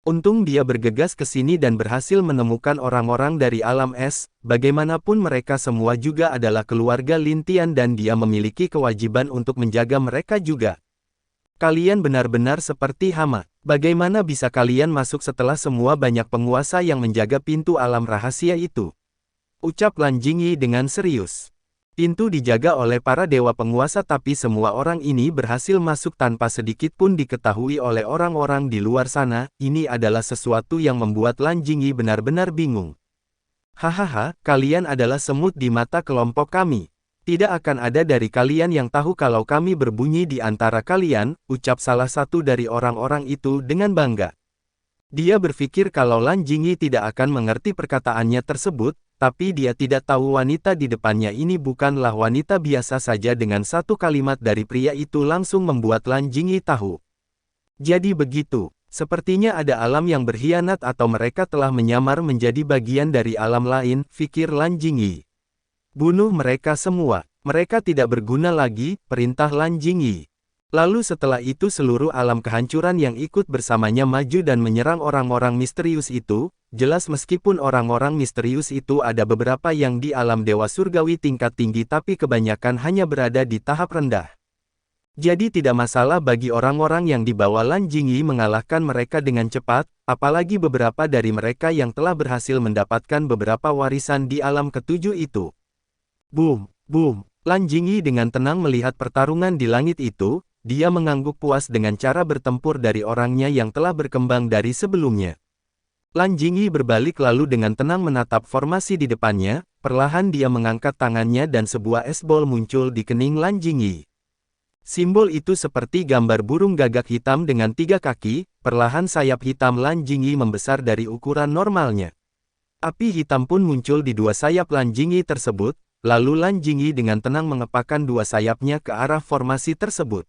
Untung dia bergegas ke sini dan berhasil menemukan orang-orang dari alam es. Bagaimanapun mereka semua juga adalah keluarga Lin Tian dan dia memiliki kewajiban untuk menjaga mereka juga. Kalian benar-benar seperti hama. Bagaimana bisa kalian masuk setelah semua banyak penguasa yang menjaga pintu alam rahasia itu? Ucap Lan Jingyi dengan serius. Pintu dijaga oleh para dewa penguasa tapi semua orang ini berhasil masuk tanpa sedikit pun diketahui oleh orang-orang di luar sana. Ini adalah sesuatu yang membuat Lan Jingyi benar-benar bingung. Hahaha, kalian adalah semut di mata kelompok kami. Tidak akan ada dari kalian yang tahu kalau kami berbunyi di antara kalian, ucap salah satu dari orang-orang itu dengan bangga. Dia berpikir kalau Lan Jingyi tidak akan mengerti perkataannya tersebut, tapi dia tidak tahu wanita di depannya ini bukanlah wanita biasa saja. Dengan satu kalimat dari pria itu langsung membuat Lan Jingyi tahu. Jadi begitu, sepertinya ada alam yang berkhianat atau mereka telah menyamar menjadi bagian dari alam lain, pikir Lan Jingyi. Bunuh mereka semua, mereka tidak berguna lagi, perintah Lan Jingyi. Lalu setelah itu seluruh alam kehancuran yang ikut bersamanya maju dan menyerang orang-orang misterius itu. Jelas meskipun orang-orang misterius itu ada beberapa yang di alam dewa surgawi tingkat tinggi tapi kebanyakan hanya berada di tahap rendah. Jadi tidak masalah bagi orang-orang yang dibawa Lan Jingyi mengalahkan mereka dengan cepat, apalagi beberapa dari mereka yang telah berhasil mendapatkan beberapa warisan di alam ketujuh itu. Boom, boom, Lan Jingyi dengan tenang melihat pertarungan di langit itu, dia mengangguk puas dengan cara bertempur dari orangnya yang telah berkembang dari sebelumnya. Lan Jingyi berbalik lalu dengan tenang menatap formasi di depannya, perlahan dia mengangkat tangannya dan sebuah es bol muncul di kening Lan Jingyi. Simbol itu seperti gambar burung gagak hitam dengan 3 kaki, perlahan sayap hitam Lan Jingyi membesar dari ukuran normalnya. Api hitam pun muncul di 2 sayap Lan Jingyi tersebut, lalu Lan Jingyi dengan tenang mengepakkan 2 sayapnya ke arah formasi tersebut.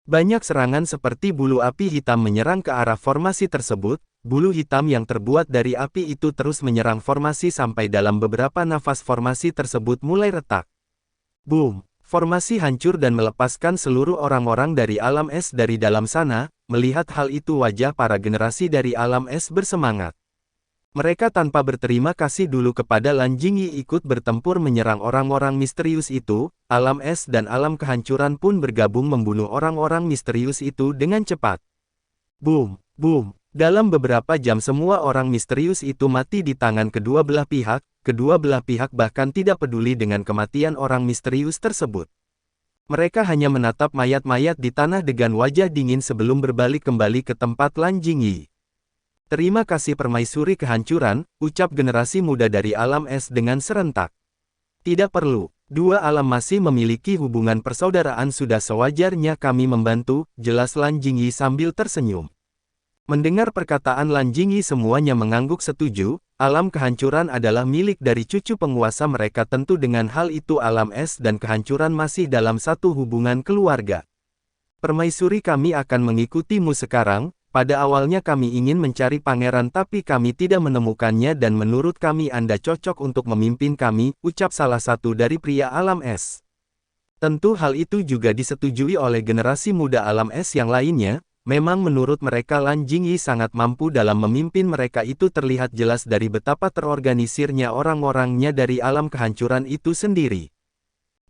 Banyak serangan seperti bulu api hitam menyerang ke arah formasi tersebut. Bulu hitam yang terbuat dari api itu terus menyerang formasi sampai dalam beberapa nafas formasi tersebut mulai retak. Boom! Formasi hancur dan melepaskan seluruh orang-orang dari alam es dari dalam sana. Melihat hal itu wajah para generasi dari alam es bersemangat. Mereka tanpa berterima kasih dulu kepada Lan Jingyi ikut bertempur menyerang orang-orang misterius itu. Alam es dan alam kehancuran pun bergabung membunuh orang-orang misterius itu dengan cepat. Boom! Boom! Dalam beberapa jam semua orang misterius itu mati di tangan kedua belah pihak bahkan tidak peduli dengan kematian orang misterius tersebut. Mereka hanya menatap mayat-mayat di tanah dengan wajah dingin sebelum berbalik kembali ke tempat Lan Jingyi. Terima kasih permaisuri kehancuran, ucap generasi muda dari alam es dengan serentak. Tidak perlu, 2 alam masih memiliki hubungan persaudaraan sudah sewajarnya kami membantu, jelas Lan Jingyi sambil tersenyum. Mendengar perkataan Lan Jingyi semuanya mengangguk setuju, alam kehancuran adalah milik dari cucu penguasa mereka tentu dengan hal itu alam es dan kehancuran masih dalam satu hubungan keluarga. Permaisuri kami akan mengikutimu sekarang, pada awalnya kami ingin mencari pangeran tapi kami tidak menemukannya dan menurut kami Anda cocok untuk memimpin kami, ucap salah satu dari pria alam es. Tentu hal itu juga disetujui oleh generasi muda alam es yang lainnya. Memang menurut mereka Lan Jingyi sangat mampu dalam memimpin mereka itu terlihat jelas dari betapa terorganisirnya orang-orangnya dari alam kehancuran itu sendiri.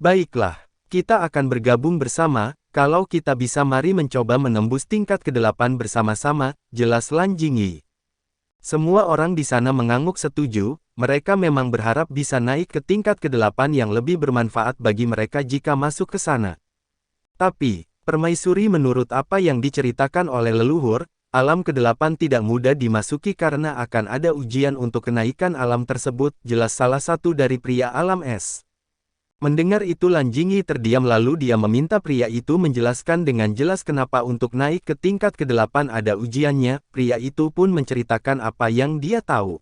Baiklah, kita akan bergabung bersama, kalau kita bisa mari mencoba menembus tingkat ke-8 bersama-sama, jelas Lan Jingyi. Semua orang di sana mengangguk setuju, mereka memang berharap bisa naik ke tingkat ke-8 yang lebih bermanfaat bagi mereka jika masuk ke sana. Tapi, permaisuri menurut apa yang diceritakan oleh leluhur, alam ke-8 tidak mudah dimasuki karena akan ada ujian untuk kenaikan alam tersebut, jelas salah satu dari pria alam es. Mendengar itu Lan Jingyi terdiam lalu dia meminta pria itu menjelaskan dengan jelas kenapa untuk naik ke tingkat ke-8 ada ujiannya, pria itu pun menceritakan apa yang dia tahu.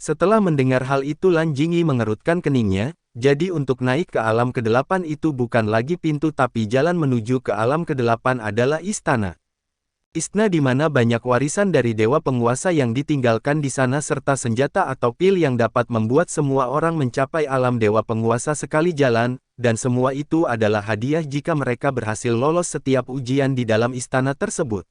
Setelah mendengar hal itu Lan Jingyi mengerutkan keningnya. Jadi untuk naik ke alam ke-8 itu bukan lagi pintu tapi jalan menuju ke alam ke-8 adalah istana. Istana di mana banyak warisan dari dewa penguasa yang ditinggalkan di sana serta senjata atau pil yang dapat membuat semua orang mencapai alam dewa penguasa sekali jalan, dan semua itu adalah hadiah jika mereka berhasil lolos setiap ujian di dalam istana tersebut.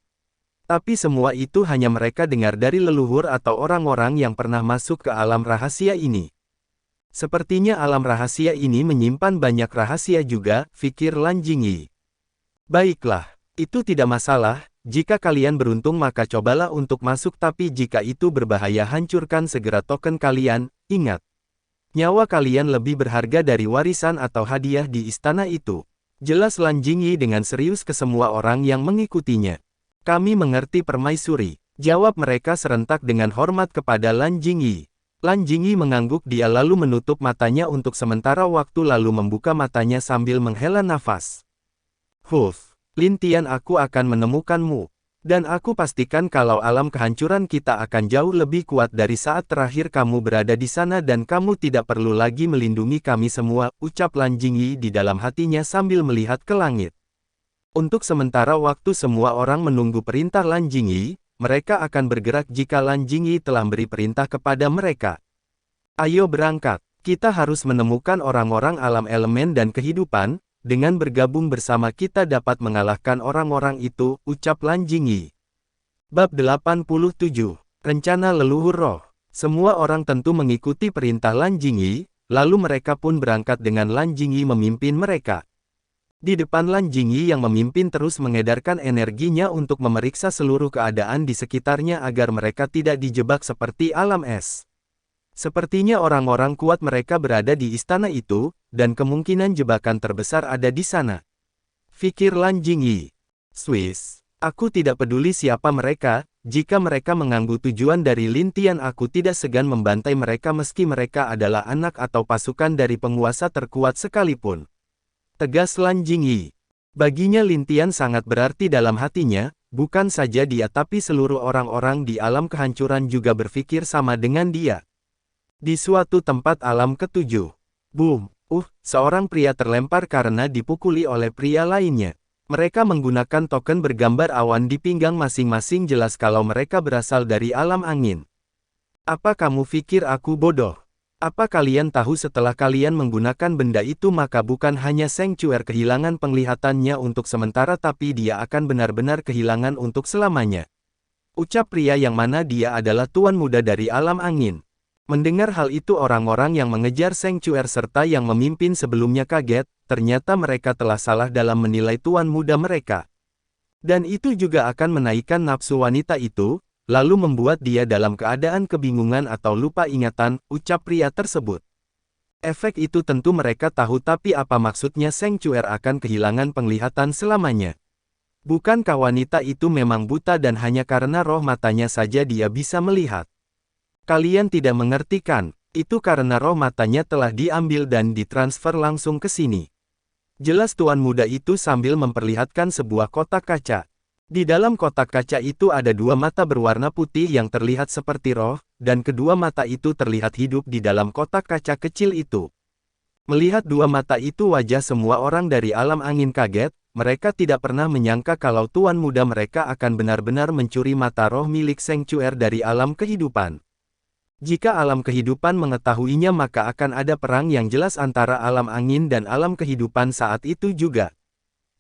Tapi semua itu hanya mereka dengar dari leluhur atau orang-orang yang pernah masuk ke alam rahasia ini. Sepertinya alam rahasia ini menyimpan banyak rahasia juga, pikir Lan Jingyi. Baiklah, Itu tidak masalah, jika kalian beruntung maka cobalah untuk masuk tapi jika itu berbahaya hancurkan segera token kalian, ingat. Nyawa kalian lebih berharga dari warisan atau hadiah di istana itu. Jelas Lan Jingyi dengan serius ke semua orang yang mengikutinya. Kami mengerti permaisuri, jawab mereka serentak dengan hormat kepada Lan Jingyi. Lan Jingyi mengangguk dia lalu menutup matanya untuk sementara waktu lalu membuka matanya sambil menghela nafas. Lin Tian aku akan menemukanmu. Dan aku pastikan kalau alam kehancuran kita akan jauh lebih kuat dari saat terakhir kamu berada di sana dan kamu tidak perlu lagi melindungi kami semua, ucap Lan Jingyi di dalam hatinya sambil melihat ke langit. Untuk sementara waktu semua orang menunggu perintah Lan Jingyi, mereka akan bergerak jika Lan Jingyi telah beri perintah kepada mereka. Ayo berangkat, kita harus menemukan orang-orang alam elemen dan kehidupan. Dengan bergabung bersama kita dapat mengalahkan orang-orang itu, ucap Lan Jingyi. Bab 87, Rencana Leluhur Roh. Semua orang tentu mengikuti perintah Lan Jingyi, lalu mereka pun berangkat dengan Lan Jingyi memimpin mereka. Di depan Lan Jingyi yang memimpin terus mengedarkan energinya untuk memeriksa seluruh keadaan di sekitarnya agar mereka tidak dijebak seperti alam es. Sepertinya orang-orang kuat mereka berada di istana itu, dan kemungkinan jebakan terbesar ada di sana. Fikir Lan Jingyi. Swiss, aku tidak peduli siapa mereka, jika mereka mengganggu tujuan dari Lin Tian aku tidak segan membantai mereka meski mereka adalah anak atau pasukan dari penguasa terkuat sekalipun. Tegas Lan Jingyi. Baginya Lin Tian sangat berarti dalam hatinya, bukan saja dia tapi seluruh orang-orang di alam kehancuran juga berpikir sama dengan dia. Di suatu tempat alam ketujuh. Boom! Seorang pria terlempar karena dipukuli oleh pria lainnya. Mereka menggunakan token bergambar awan di pinggang masing-masing jelas kalau mereka berasal dari alam angin. Apa kamu pikir aku bodoh? Apa kalian tahu setelah kalian menggunakan benda itu maka bukan hanya Sanctuary kehilangan penglihatannya untuk sementara tapi dia akan benar-benar kehilangan untuk selamanya. Ucap pria yang mana dia adalah tuan muda dari alam angin. Mendengar hal itu orang-orang yang mengejar Sanctuary serta yang memimpin sebelumnya kaget, ternyata mereka telah salah dalam menilai tuan muda mereka. Dan itu juga akan menaikkan nafsu wanita itu, lalu membuat dia dalam keadaan kebingungan atau lupa ingatan, ucap pria tersebut. Efek itu tentu mereka tahu tapi apa maksudnya Sanctuary akan kehilangan penglihatan selamanya? Bukankah wanita itu memang buta dan hanya karena roh matanya saja dia bisa melihat? Kalian tidak mengerti kan, itu karena roh matanya telah diambil dan ditransfer langsung ke sini. Jelas tuan muda itu sambil memperlihatkan sebuah kotak kaca. Di dalam kotak kaca itu ada dua mata berwarna putih yang terlihat seperti roh, dan kedua mata itu terlihat hidup di dalam kotak kaca kecil itu. Melihat dua mata itu wajah semua orang dari alam angin kaget, mereka tidak pernah menyangka kalau tuan muda mereka akan benar-benar mencuri mata roh milik Sanctuary dari alam kehidupan. Jika alam kehidupan mengetahuinya maka akan ada perang yang jelas antara alam angin dan alam kehidupan saat itu juga.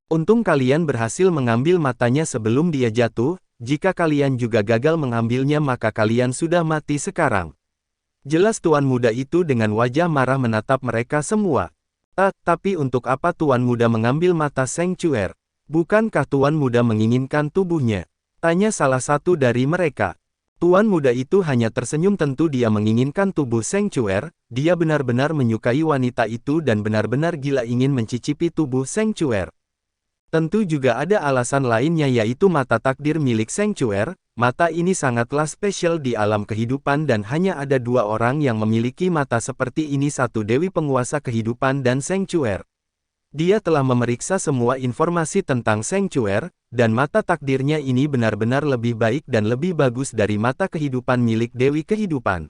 Untung kalian berhasil mengambil matanya sebelum dia jatuh, jika kalian juga gagal mengambilnya maka kalian sudah mati sekarang. Jelas tuan muda itu dengan wajah marah menatap mereka semua. Tapi untuk apa tuan muda mengambil mata Sanctuary? Bukankah tuan muda menginginkan tubuhnya? Tanya salah satu dari mereka. Tuan muda itu hanya tersenyum tentu dia menginginkan tubuh Sanctuary, dia benar-benar menyukai wanita itu dan benar-benar gila ingin mencicipi tubuh Sanctuary. Tentu juga ada alasan lainnya yaitu mata takdir milik Sanctuary, mata ini sangatlah spesial di alam kehidupan dan hanya ada dua orang yang memiliki mata seperti ini satu dewi penguasa kehidupan dan Sanctuary. Dia telah memeriksa semua informasi tentang Sanctuary, dan mata takdirnya ini benar-benar lebih baik dan lebih bagus dari mata kehidupan milik Dewi Kehidupan.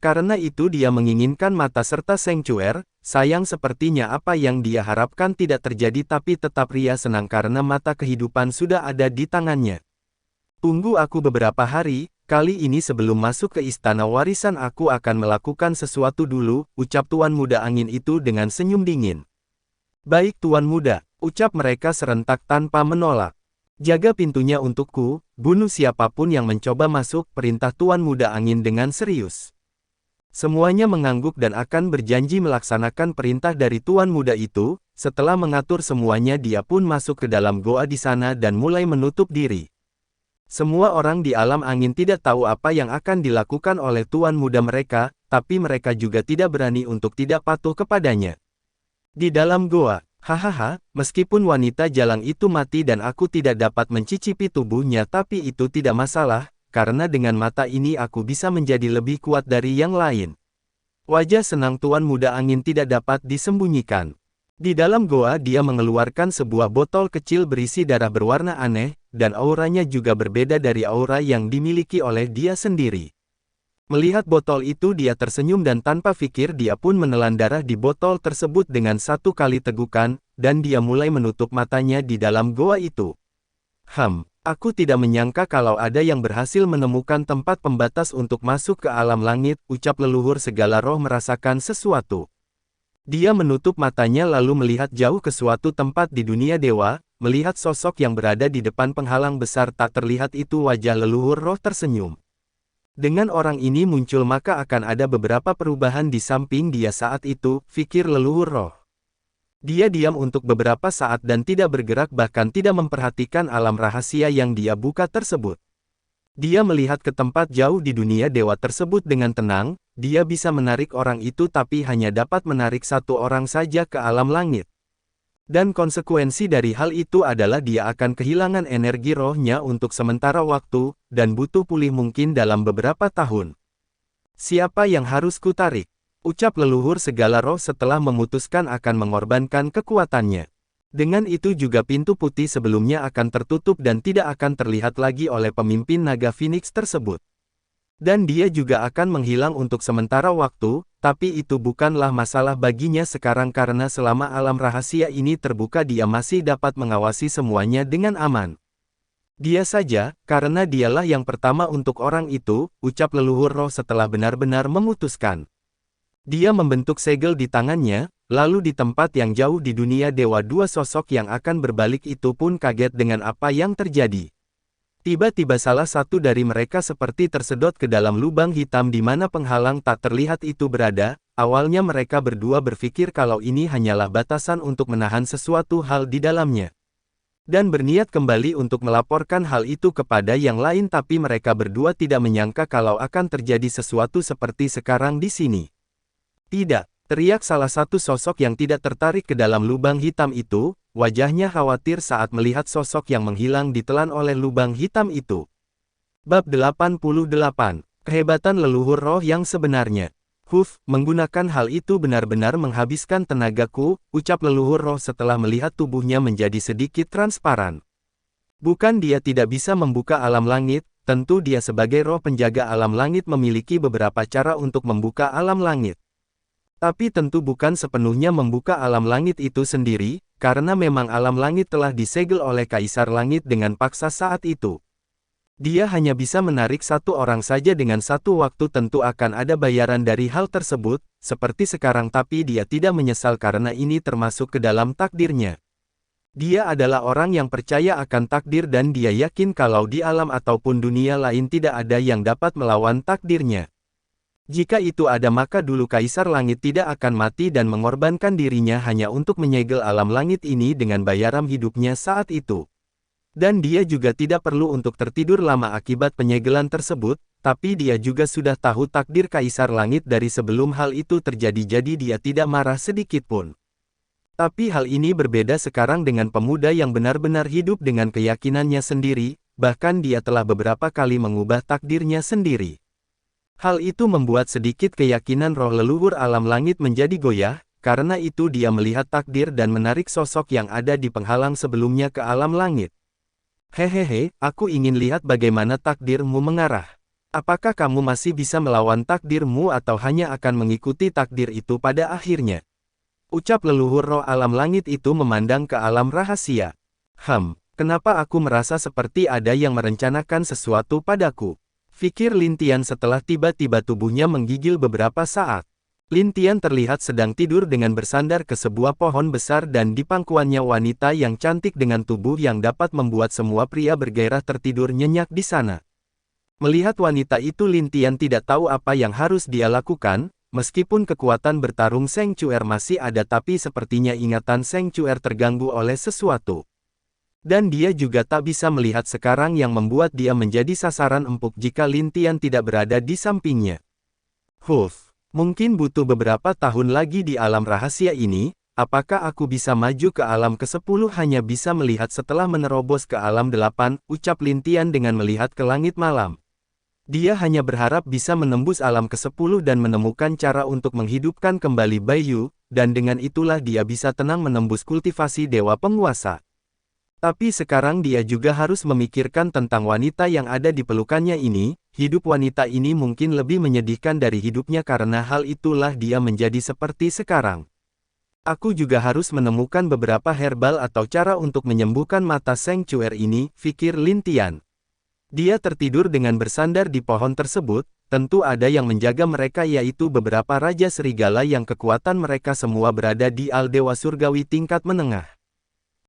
Karena itu dia menginginkan mata serta Sanctuary, sayang sepertinya apa yang dia harapkan tidak terjadi tapi tetap Ria senang karena mata kehidupan sudah ada di tangannya. Tunggu aku beberapa hari, kali ini sebelum masuk ke istana warisan aku akan melakukan sesuatu dulu, ucap tuan muda angin itu dengan senyum dingin. Baik tuan muda, ucap mereka serentak tanpa menolak. Jaga pintunya untukku, bunuh siapapun yang mencoba masuk, perintah tuan muda angin dengan serius. Semuanya mengangguk dan akan berjanji melaksanakan perintah dari tuan muda itu, Setelah mengatur semuanya dia pun masuk ke dalam goa di sana dan mulai menutup diri. Semua orang di alam angin tidak tahu apa yang akan dilakukan oleh tuan muda mereka, tapi mereka juga tidak berani untuk tidak patuh kepadanya. Di dalam goa, hahaha, meskipun wanita jalang itu mati dan aku tidak dapat mencicipi tubuhnya tapi itu tidak masalah, karena dengan mata ini aku bisa menjadi lebih kuat dari yang lain. Wajah senang tuan muda angin tidak dapat disembunyikan. Di dalam goa dia mengeluarkan sebuah botol kecil berisi darah berwarna aneh, dan auranya juga berbeda dari aura yang dimiliki oleh dia sendiri. Melihat botol itu dia tersenyum dan tanpa pikir dia pun menelan darah di botol tersebut dengan satu kali tegukan, dan dia mulai menutup matanya di dalam goa itu. Aku tidak menyangka kalau ada yang berhasil menemukan tempat pembatas untuk masuk ke alam langit, ucap leluhur segala roh merasakan sesuatu. Dia menutup matanya lalu melihat jauh ke suatu tempat di dunia dewa, melihat sosok yang berada di depan penghalang besar tak terlihat itu wajah leluhur roh tersenyum. Dengan orang ini muncul maka akan ada beberapa perubahan di samping dia saat itu, pikir leluhur roh. Dia diam untuk beberapa saat dan tidak bergerak bahkan tidak memperhatikan alam rahasia yang dia buka tersebut. Dia melihat ke tempat jauh di dunia dewa tersebut dengan tenang, dia bisa menarik orang itu tapi hanya dapat menarik satu orang saja ke alam langit. Dan konsekuensi dari hal itu adalah dia akan kehilangan energi rohnya untuk sementara waktu, dan butuh pulih mungkin dalam beberapa tahun. Siapa yang harus kutarik? Ucap leluhur segala roh setelah memutuskan akan mengorbankan kekuatannya. Dengan itu juga pintu putih sebelumnya akan tertutup dan tidak akan terlihat lagi oleh pemimpin naga Phoenix tersebut. Dan dia juga akan menghilang untuk sementara waktu, tapi itu bukanlah masalah baginya sekarang karena selama alam rahasia ini terbuka dia masih dapat mengawasi semuanya dengan aman. Dia saja, karena dialah yang pertama untuk orang itu, ucap leluhur roh setelah benar-benar memutuskan. Dia membentuk segel di tangannya, lalu di tempat yang jauh di dunia dewa dua sosok yang akan berbalik itu pun kaget dengan apa yang terjadi. Tiba-tiba salah satu dari mereka seperti tersedot ke dalam lubang hitam di mana penghalang tak terlihat itu berada. Awalnya mereka berdua berpikir kalau ini hanyalah batasan untuk menahan sesuatu hal di dalamnya. Dan berniat kembali untuk melaporkan hal itu kepada yang lain tapi mereka berdua tidak menyangka kalau akan terjadi sesuatu seperti sekarang di sini. Tidak, teriak salah satu sosok yang tidak tertarik ke dalam lubang hitam itu, wajahnya khawatir saat melihat sosok yang menghilang ditelan oleh lubang hitam itu. Bab 88, Kehebatan leluhur roh yang sebenarnya. Menggunakan hal itu benar-benar menghabiskan tenagaku, ucap leluhur roh setelah melihat tubuhnya menjadi sedikit transparan. Bukan dia tidak bisa membuka alam langit, tentu dia sebagai roh penjaga alam langit memiliki beberapa cara untuk membuka alam langit. Tapi tentu bukan sepenuhnya membuka alam langit itu sendiri, karena memang alam langit telah disegel oleh Kaisar Langit dengan paksa saat itu. Dia hanya bisa menarik satu orang saja dengan satu waktu tentu akan ada bayaran dari hal tersebut, seperti sekarang tapi dia tidak menyesal karena ini termasuk ke dalam takdirnya. Dia adalah orang yang percaya akan takdir dan dia yakin kalau di alam ataupun dunia lain tidak ada yang dapat melawan takdirnya. Jika itu ada maka dulu Kaisar Langit tidak akan mati dan mengorbankan dirinya hanya untuk menyegel alam langit ini dengan bayaran hidupnya saat itu. Dan dia juga tidak perlu untuk tertidur lama akibat penyegelan tersebut, tapi dia juga sudah tahu takdir Kaisar Langit dari sebelum hal itu terjadi jadi dia tidak marah sedikit pun. Tapi hal ini berbeda sekarang dengan pemuda yang benar-benar hidup dengan keyakinannya sendiri, bahkan dia telah beberapa kali mengubah takdirnya sendiri. Hal itu membuat sedikit keyakinan roh leluhur alam langit menjadi goyah, karena itu dia melihat takdir dan menarik sosok yang ada di penghalang sebelumnya ke alam langit. Hehehe, aku ingin lihat bagaimana takdirmu mengarah. Apakah kamu masih bisa melawan takdirmu atau hanya akan mengikuti takdir itu pada akhirnya? Ucap leluhur roh alam langit itu memandang ke alam rahasia. Kenapa aku merasa seperti ada yang merencanakan sesuatu padaku? Pikir Lin Tian setelah tiba-tiba tubuhnya menggigil beberapa saat. Lin Tian terlihat sedang tidur dengan bersandar ke sebuah pohon besar dan di pangkuannya wanita yang cantik dengan tubuh yang dapat membuat semua pria bergairah tertidur nyenyak di sana. Melihat wanita itu Lin Tian tidak tahu apa yang harus dia lakukan, Meskipun kekuatan bertarung Sanctuary masih ada tapi sepertinya ingatan Sanctuary terganggu oleh sesuatu. Dan dia juga tak bisa melihat sekarang yang membuat dia menjadi sasaran empuk jika Lin Tian tidak berada di sampingnya. Mungkin butuh beberapa tahun lagi di alam rahasia ini, apakah aku bisa maju ke alam ke-10 hanya bisa melihat setelah menerobos ke alam 8, ucap Lin Tian dengan melihat ke langit malam. Dia hanya berharap bisa menembus alam ke-10 dan menemukan cara untuk menghidupkan kembali Baiyu, dan dengan itulah dia bisa tenang menembus kultivasi dewa penguasa. Tapi sekarang dia juga harus memikirkan tentang wanita yang ada di pelukannya ini, hidup wanita ini mungkin lebih menyedihkan dari hidupnya karena hal itulah dia menjadi seperti sekarang. Aku juga harus menemukan beberapa herbal atau cara untuk menyembuhkan mata Sanctuary ini, pikir Lin Tian. Dia tertidur dengan bersandar di pohon tersebut, tentu ada yang menjaga mereka yaitu beberapa Raja Serigala yang kekuatan mereka semua berada di Al-Dewa Surgawi tingkat menengah.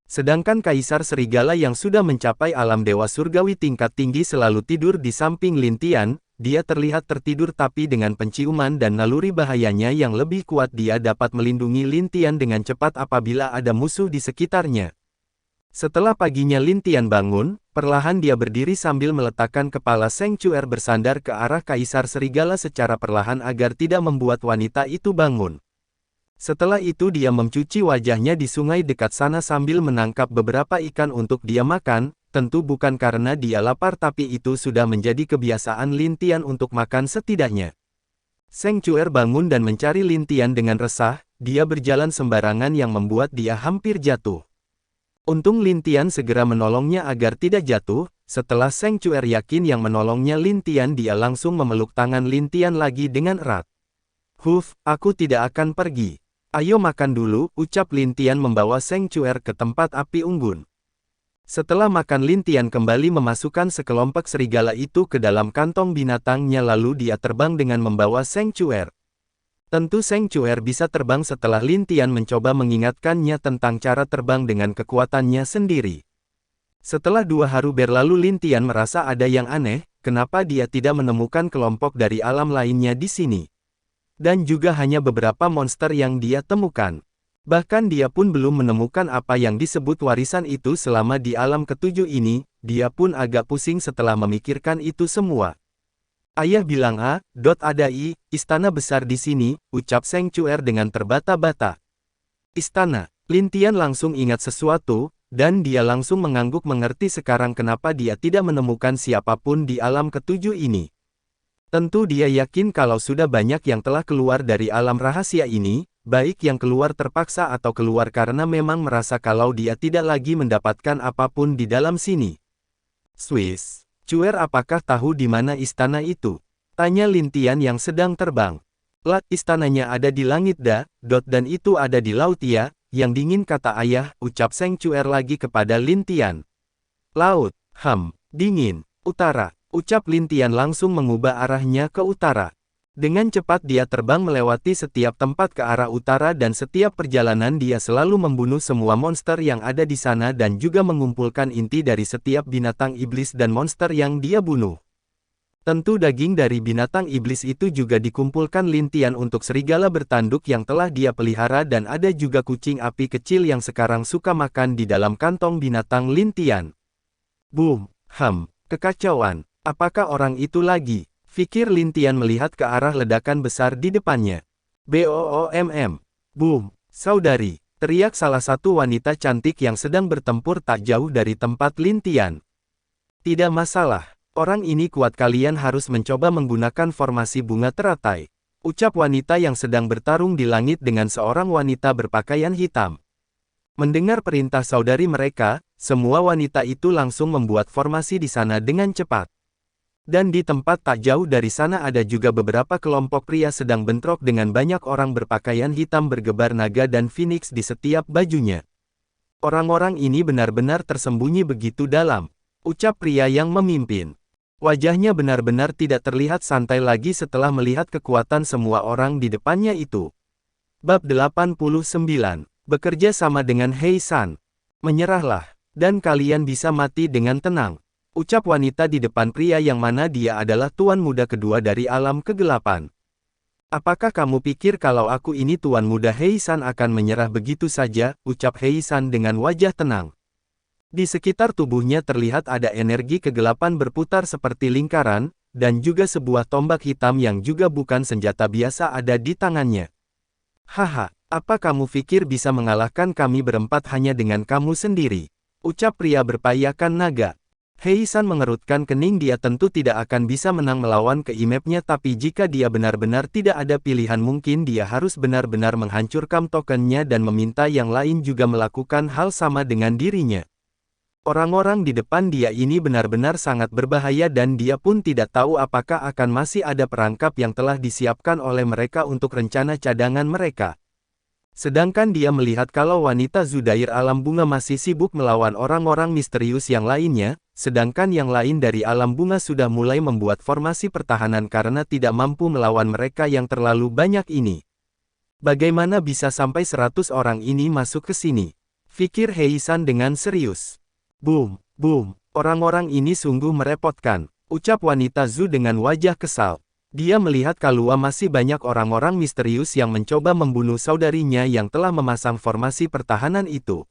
Sedangkan Kaisar Serigala yang sudah mencapai alam Dewa Surgawi tingkat tinggi selalu tidur di samping Lin Tian, dia terlihat tertidur tapi dengan penciuman dan naluri bahayanya yang lebih kuat dia dapat melindungi Lin Tian dengan cepat apabila ada musuh di sekitarnya. Setelah paginya Lin Tian bangun, perlahan dia berdiri sambil meletakkan kepala Sanctuary bersandar ke arah Kaisar Serigala secara perlahan agar tidak membuat wanita itu bangun. Setelah itu dia mencuci wajahnya di sungai dekat sana sambil menangkap beberapa ikan untuk dia makan, tentu bukan karena dia lapar tapi itu sudah menjadi kebiasaan Lin Tian untuk makan setidaknya. Sanctuary bangun dan mencari Lin Tian dengan resah, dia berjalan sembarangan yang membuat dia hampir jatuh. Untung Lin Tian segera menolongnya agar tidak jatuh, setelah Sanctuary yakin yang menolongnya Lin Tian dia langsung memeluk tangan Lin Tian lagi dengan erat. Aku tidak akan pergi. Ayo makan dulu, ucap Lin Tian membawa Sanctuary ke tempat api unggun. Setelah makan Lin Tian kembali memasukkan sekelompok serigala itu ke dalam kantong binatangnya lalu dia terbang dengan membawa Sanctuary. Tentu Sanctuary bisa terbang setelah Lin Tian mencoba mengingatkannya tentang cara terbang dengan kekuatannya sendiri. Setelah 2 hari berlalu Lin Tian merasa ada yang aneh, kenapa dia tidak menemukan kelompok dari alam lainnya di sini. Dan juga hanya beberapa monster yang dia temukan. Bahkan dia pun belum menemukan apa yang disebut warisan itu selama di alam ke-7 ini, dia pun agak pusing setelah memikirkan itu semua. Ayah bilang ada istana besar di sini, ucap Sanctuary dengan terbata-bata. Istana, Lin Tian langsung ingat sesuatu, dan dia langsung mengangguk mengerti sekarang kenapa dia tidak menemukan siapapun di alam ke-7 ini. Tentu dia yakin kalau sudah banyak yang telah keluar dari alam rahasia ini, baik yang keluar terpaksa atau keluar karena memang merasa kalau dia tidak lagi mendapatkan apapun di dalam sini. Cuer apakah tahu di mana istana itu? Tanya Lin Tian yang sedang terbang. Istananya ada di langit dan itu ada di laut ya, yang dingin kata ayah, ucap Sanctuary lagi kepada Lin Tian. Laut, dingin, utara. Ucap Lin Tian langsung mengubah arahnya ke utara. Dengan cepat dia terbang melewati setiap tempat ke arah utara dan setiap perjalanan dia selalu membunuh semua monster yang ada di sana dan juga mengumpulkan inti dari setiap binatang iblis dan monster yang dia bunuh. Tentu daging dari binatang iblis itu juga dikumpulkan Lin Tian untuk serigala bertanduk yang telah dia pelihara dan ada juga kucing api kecil yang sekarang suka makan di dalam kantong binatang Lin Tian. Boom, kekacauan. Apakah orang itu lagi? Pikir Lin Tian melihat ke arah ledakan besar di depannya. Boom! Boom! Saudari! Teriak salah satu wanita cantik yang sedang bertempur tak jauh dari tempat Lin Tian. Tidak masalah. Orang ini kuat kalian harus mencoba menggunakan formasi bunga teratai. Ucap wanita yang sedang bertarung di langit dengan seorang wanita berpakaian hitam. Mendengar perintah saudari mereka, semua wanita itu langsung membuat formasi di sana dengan cepat. Dan di tempat tak jauh dari sana ada juga beberapa kelompok pria sedang bentrok dengan banyak orang berpakaian hitam bergebar naga dan phoenix di setiap bajunya. Orang-orang ini benar-benar tersembunyi begitu dalam, ucap pria yang memimpin. Wajahnya benar-benar tidak terlihat santai lagi setelah melihat kekuatan semua orang di depannya itu. Bab 89. Bekerja sama dengan Hei San. Menyerahlah, dan kalian bisa mati dengan tenang. Ucap wanita di depan pria yang mana dia adalah tuan muda kedua dari alam kegelapan. Apakah kamu pikir kalau aku ini Tuan Muda Heisan akan menyerah begitu saja, ucap Heisan dengan wajah tenang. Di sekitar tubuhnya terlihat ada energi kegelapan berputar seperti lingkaran, dan juga sebuah tombak hitam yang juga bukan senjata biasa ada di tangannya. Haha, apa kamu pikir bisa mengalahkan kami berempat hanya dengan kamu sendiri? Ucap pria berpayakan naga. Heisan mengerutkan kening, dia tentu tidak akan bisa menang melawan keimapnya, tapi jika dia benar-benar tidak ada pilihan mungkin dia harus benar-benar menghancurkan tokennya dan meminta yang lain juga melakukan hal sama dengan dirinya. Orang-orang di depan dia ini benar-benar sangat berbahaya dan dia pun tidak tahu apakah akan masih ada perangkap yang telah disiapkan oleh mereka untuk rencana cadangan mereka. Sedangkan dia melihat kalau wanita Zudair alam bunga masih sibuk melawan orang-orang misterius yang lainnya, sedangkan yang lain dari alam bunga sudah mulai membuat formasi pertahanan karena tidak mampu melawan mereka yang terlalu banyak ini. Bagaimana bisa sampai 100 orang ini masuk ke sini? Pikir Heisan dengan serius. Boom, boom, orang-orang ini sungguh merepotkan, ucap wanita Zu dengan wajah kesal. Dia melihat kalau masih banyak orang-orang misterius yang mencoba membunuh saudarinya yang telah memasang formasi pertahanan itu.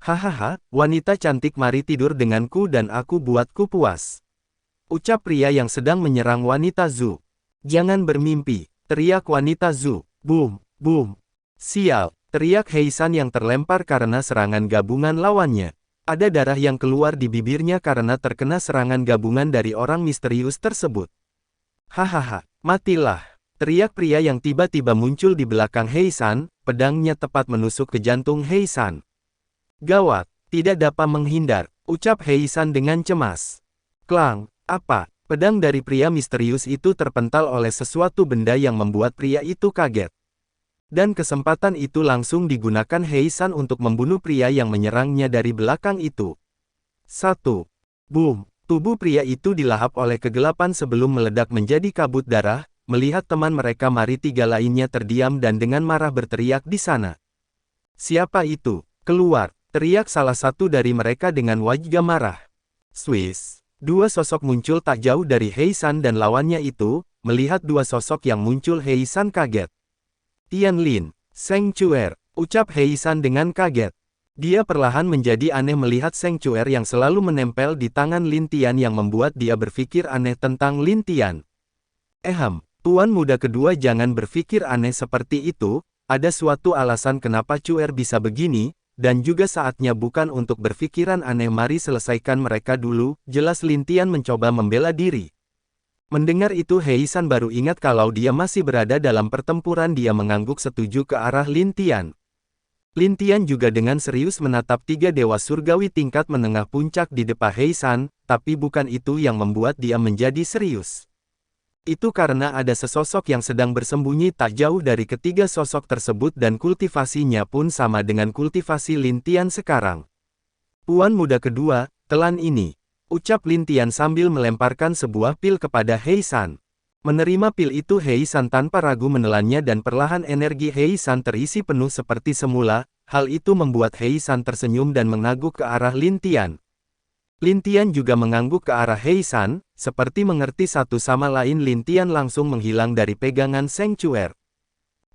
Hahaha, wanita cantik, mari tidur denganku dan aku buatku puas. Ucap pria yang sedang menyerang wanita Zu. Jangan bermimpi, teriak wanita Zu. Boom, boom. Sial, teriak Heisan yang terlempar karena serangan gabungan lawannya. Ada darah yang keluar di bibirnya karena terkena serangan gabungan dari orang misterius tersebut. Hahaha, matilah, teriak pria yang tiba-tiba muncul di belakang Heisan, pedangnya tepat menusuk ke jantung Heisan. Gawat, tidak dapat menghindar, ucap Heisan dengan cemas. Klang, apa? Pedang dari pria misterius itu terpental oleh sesuatu benda yang membuat pria itu kaget. Dan kesempatan itu langsung digunakan Heisan untuk membunuh pria yang menyerangnya dari belakang itu. 1. Boom. Tubuh pria itu dilahap oleh kegelapan sebelum meledak menjadi kabut darah. Melihat teman mereka mari tiga lainnya terdiam dan dengan marah berteriak di sana. Siapa itu? Keluar, teriak salah satu dari mereka dengan wajah marah. Swiss. Dua sosok muncul tak jauh dari Heisan dan lawannya itu. Melihat dua sosok yang muncul Heisan kaget. Tianlin, Sanctuary, ucap Heisan dengan kaget. Dia perlahan menjadi aneh melihat Sanctuary yang selalu menempel di tangan Lin Tian yang membuat dia berpikir aneh tentang Lin Tian. Tuan muda kedua, jangan berpikir aneh seperti itu, ada suatu alasan kenapa Cuer bisa begini, dan juga saatnya bukan untuk berpikiran aneh, mari selesaikan mereka dulu, jelas Lin Tian mencoba membela diri. Mendengar itu Heisan baru ingat kalau dia masih berada dalam pertempuran, dia mengangguk setuju ke arah Lin Tian. Lin Tian juga dengan serius menatap tiga dewa surgawi tingkat menengah puncak di depan Heisan, tapi bukan itu yang membuat dia menjadi serius. Itu karena ada sesosok yang sedang bersembunyi tak jauh dari ketiga sosok tersebut dan kultivasinya pun sama dengan kultivasi Lin Tian sekarang. Puan muda kedua, telan ini, ucap Lin Tian sambil melemparkan sebuah pil kepada Heisan. Menerima pil itu Heisan tanpa ragu menelannya dan perlahan energi Heisan terisi penuh seperti semula, hal itu membuat Heisan tersenyum dan mengangguk ke arah Lin Tian. Lin Tian juga mengangguk ke arah Heisan, seperti mengerti satu sama lain. Lin Tian langsung menghilang dari pegangan Sanctuary.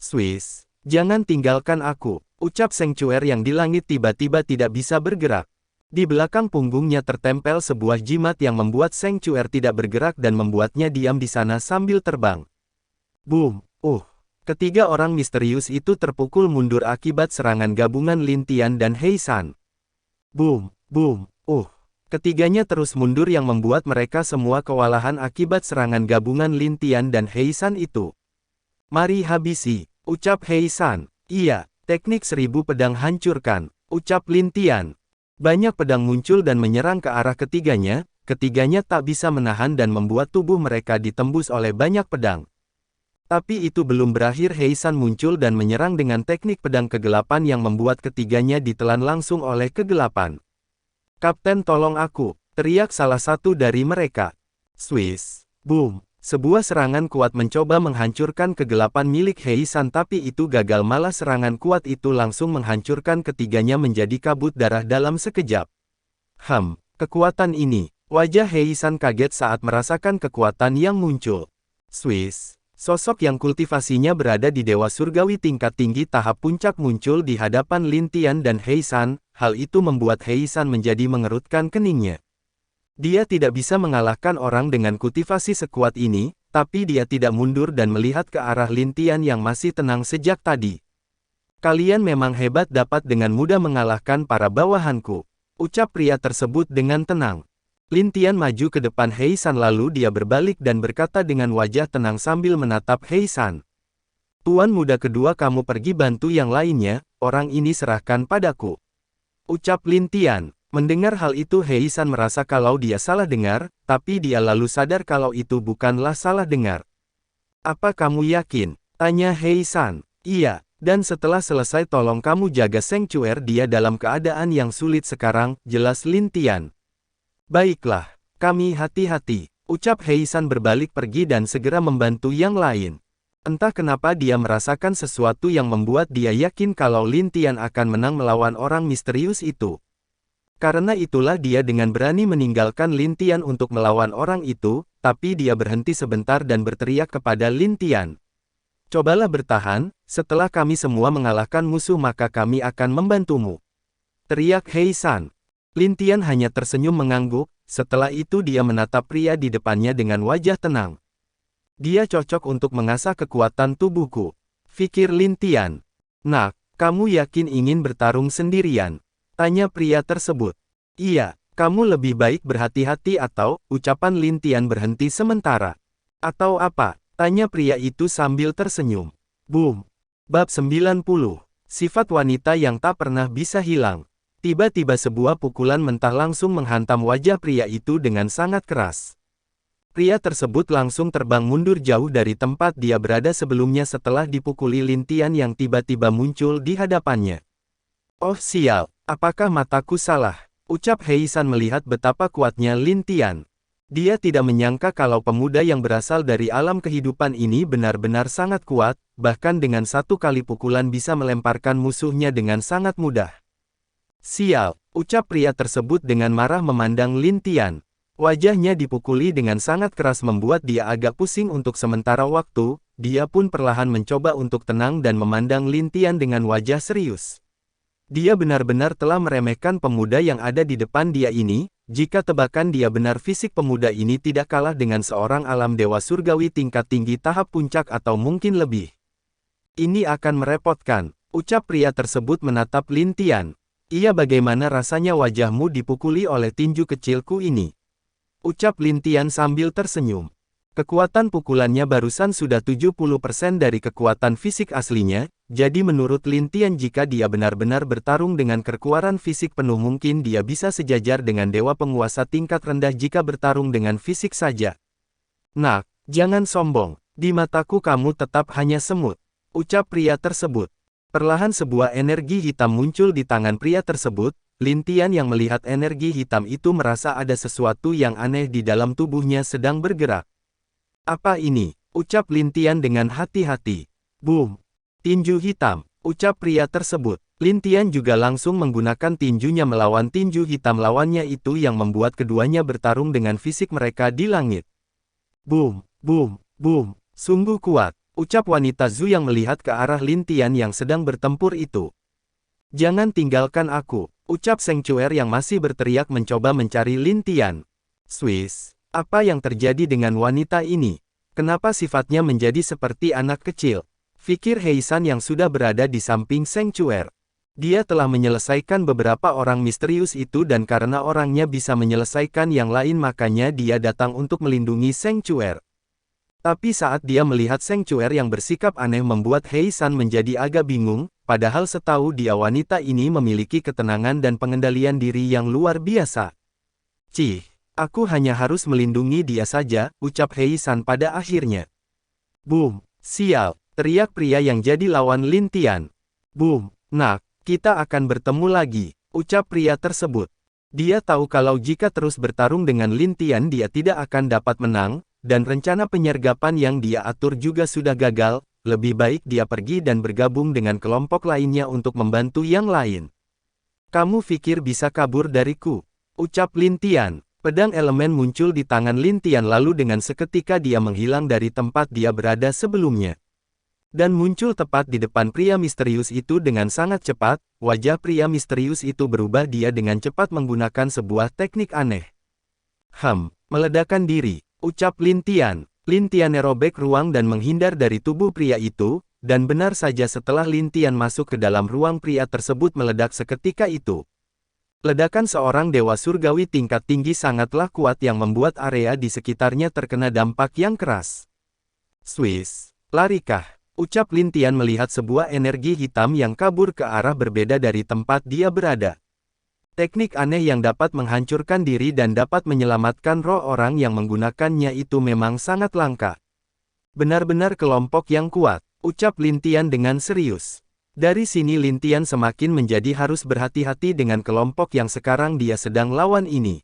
Swiss, jangan tinggalkan aku, ucap Sanctuary yang di langit tiba-tiba tidak bisa bergerak. Di belakang punggungnya tertempel sebuah jimat yang membuat Sanctuary tidak bergerak dan membuatnya diam di sana sambil terbang. Boom! Ketiga orang misterius itu terpukul mundur akibat serangan gabungan Lin Tian dan Heisan. Boom! Boom! Ketiganya terus mundur yang membuat mereka semua kewalahan akibat serangan gabungan Lin Tian dan Heisan itu. Mari habisi, ucap Heisan. Iya, teknik 1000 pedang hancurkan, ucap Lin Tian. Banyak pedang muncul dan menyerang ke arah ketiganya, ketiganya tak bisa menahan dan membuat tubuh mereka ditembus oleh banyak pedang. Tapi itu belum berakhir, Heisan muncul dan menyerang dengan teknik pedang kegelapan yang membuat ketiganya ditelan langsung oleh kegelapan. Kapten, tolong aku, teriak salah satu dari mereka. Swiss, boom. Sebuah serangan kuat mencoba menghancurkan kegelapan milik Heisan, tapi itu gagal, malah serangan kuat itu langsung menghancurkan ketiganya menjadi kabut darah dalam sekejap. Kekuatan ini. Wajah Heisan kaget saat merasakan kekuatan yang muncul. Swiss, Sosok yang kultivasinya berada di Dewa Surgawi tingkat tinggi tahap puncak muncul di hadapan Lin Tian dan He San, hal itu membuat He San menjadi mengerutkan keningnya. Dia tidak bisa mengalahkan orang dengan kultivasi sekuat ini, tapi dia tidak mundur dan melihat ke arah Lin Tian yang masih tenang sejak tadi. Kalian memang hebat dapat dengan mudah mengalahkan para bawahanku, ucap pria tersebut dengan tenang. Lin Tian maju ke depan He San lalu dia berbalik dan berkata dengan wajah tenang sambil menatap He San. Tuan muda kedua kamu pergi bantu yang lainnya, orang ini serahkan padaku. Ucap Lin Tian. Mendengar hal itu He San merasa kalau dia salah dengar, tapi dia lalu sadar kalau itu bukanlah salah dengar. Apa kamu yakin? Tanya He San. Iya, dan setelah selesai tolong kamu jaga sanctuary dia dalam keadaan yang sulit sekarang, jelas Lin Tian. Baiklah, kami hati-hati, ucap He San berbalik pergi dan segera membantu yang lain. Entah kenapa dia merasakan sesuatu yang membuat dia yakin kalau Lin Tian akan menang melawan orang misterius itu. Karena itulah dia dengan berani meninggalkan Lin Tian untuk melawan orang itu, tapi dia berhenti sebentar dan berteriak kepada Lin Tian. Cobalah bertahan, setelah kami semua mengalahkan musuh maka kami akan membantumu. Teriak He San. Lin Tian hanya tersenyum mengangguk, setelah itu dia menatap pria di depannya dengan wajah tenang. Dia cocok untuk mengasah kekuatan tubuhku, pikir Lin Tian. Nak, kamu yakin ingin bertarung sendirian? Tanya pria tersebut. Iya, kamu lebih baik berhati-hati atau, ucapan Lin Tian berhenti sementara. Atau apa? Tanya pria itu sambil tersenyum. Boom. Bab 90. Sifat wanita yang tak pernah bisa hilang. Tiba-tiba sebuah pukulan mentah langsung menghantam wajah pria itu dengan sangat keras. Pria tersebut langsung terbang mundur jauh dari tempat dia berada sebelumnya setelah dipukuli Lin Tian yang tiba-tiba muncul di hadapannya. Oh sial, apakah mataku salah? Ucap He San melihat betapa kuatnya Lin Tian. Dia tidak menyangka kalau pemuda yang berasal dari alam kehidupan ini benar-benar sangat kuat, bahkan dengan satu kali pukulan bisa melemparkan musuhnya dengan sangat mudah. Sial, ucap pria tersebut dengan marah memandang Lin Tian. Wajahnya dipukuli dengan sangat keras membuat dia agak pusing untuk sementara waktu, dia pun perlahan mencoba untuk tenang dan memandang Lin Tian dengan wajah serius. Dia benar-benar telah meremehkan pemuda yang ada di depan dia ini, jika tebakan dia benar fisik pemuda ini tidak kalah dengan seorang alam dewa surgawi tingkat tinggi tahap puncak atau mungkin lebih. Ini akan merepotkan, ucap pria tersebut menatap Lin Tian. Iya bagaimana rasanya wajahmu dipukuli oleh tinju kecilku ini? Ucap Lin Tian sambil tersenyum. Kekuatan pukulannya barusan sudah 70% dari kekuatan fisik aslinya, jadi menurut Lin Tian jika dia benar-benar bertarung dengan kekuatan fisik penuh mungkin dia bisa sejajar dengan dewa penguasa tingkat rendah jika bertarung dengan fisik saja. Nak, jangan sombong, di mataku kamu tetap hanya semut, ucap pria tersebut. Perlahan sebuah energi hitam muncul di tangan pria tersebut, Lin Tian yang melihat energi hitam itu merasa ada sesuatu yang aneh di dalam tubuhnya sedang bergerak. Apa ini? Ucap Lin Tian dengan hati-hati. Boom! Tinju hitam, ucap pria tersebut. Lin Tian juga langsung menggunakan tinjunya melawan tinju hitam lawannya itu yang membuat keduanya bertarung dengan fisik mereka di langit. Boom! Boom! Boom! Sungguh kuat. Ucap wanita Zhu yang melihat ke arah Lin Tian yang sedang bertempur itu. Jangan tinggalkan aku, ucap sanctuary yang masih berteriak mencoba mencari Lin Tian. Swiss, apa yang terjadi dengan wanita ini? Kenapa sifatnya menjadi seperti anak kecil? Pikir He San yang sudah berada di samping sanctuary. Dia telah menyelesaikan beberapa orang misterius itu dan karena orangnya bisa menyelesaikan yang lain makanya dia datang untuk melindungi sanctuary. Tapi saat dia melihat sanctuary yang bersikap aneh membuat He San menjadi agak bingung, padahal setahu dia wanita ini memiliki ketenangan dan pengendalian diri yang luar biasa. Cih, aku hanya harus melindungi dia saja, ucap He San pada akhirnya. Boom, sial, teriak pria yang jadi lawan Lin Tian. Boom, nak, kita akan bertemu lagi, ucap pria tersebut. Dia tahu kalau jika terus bertarung dengan Lin Tian dia tidak akan dapat menang, dan rencana penyergapan yang dia atur juga sudah gagal, lebih baik dia pergi dan bergabung dengan kelompok lainnya untuk membantu yang lain. Kamu pikir bisa kabur dariku? Ucap Lin Tian. Pedang elemen muncul di tangan Lin Tian lalu dengan seketika dia menghilang dari tempat dia berada sebelumnya. Dan muncul tepat di depan pria misterius itu dengan sangat cepat, wajah pria misterius itu berubah dia dengan cepat menggunakan sebuah teknik aneh. Meledakan diri, ucap Lin Tian. Lin Tian merobek ruang dan menghindar dari tubuh pria itu, dan benar saja setelah Lin Tian masuk ke dalam ruang pria tersebut meledak seketika itu. Ledakan seorang dewa surgawi tingkat tinggi sangatlah kuat yang membuat area di sekitarnya terkena dampak yang keras. Swiss, larikah? Ucap Lin Tian melihat sebuah energi hitam yang kabur ke arah berbeda dari tempat dia berada. Teknik aneh yang dapat menghancurkan diri dan dapat menyelamatkan roh orang yang menggunakannya itu memang sangat langka. Benar-benar kelompok yang kuat, ucap Lin Tian dengan serius. Dari sini Lin Tian semakin menjadi harus berhati-hati dengan kelompok yang sekarang dia sedang lawan ini.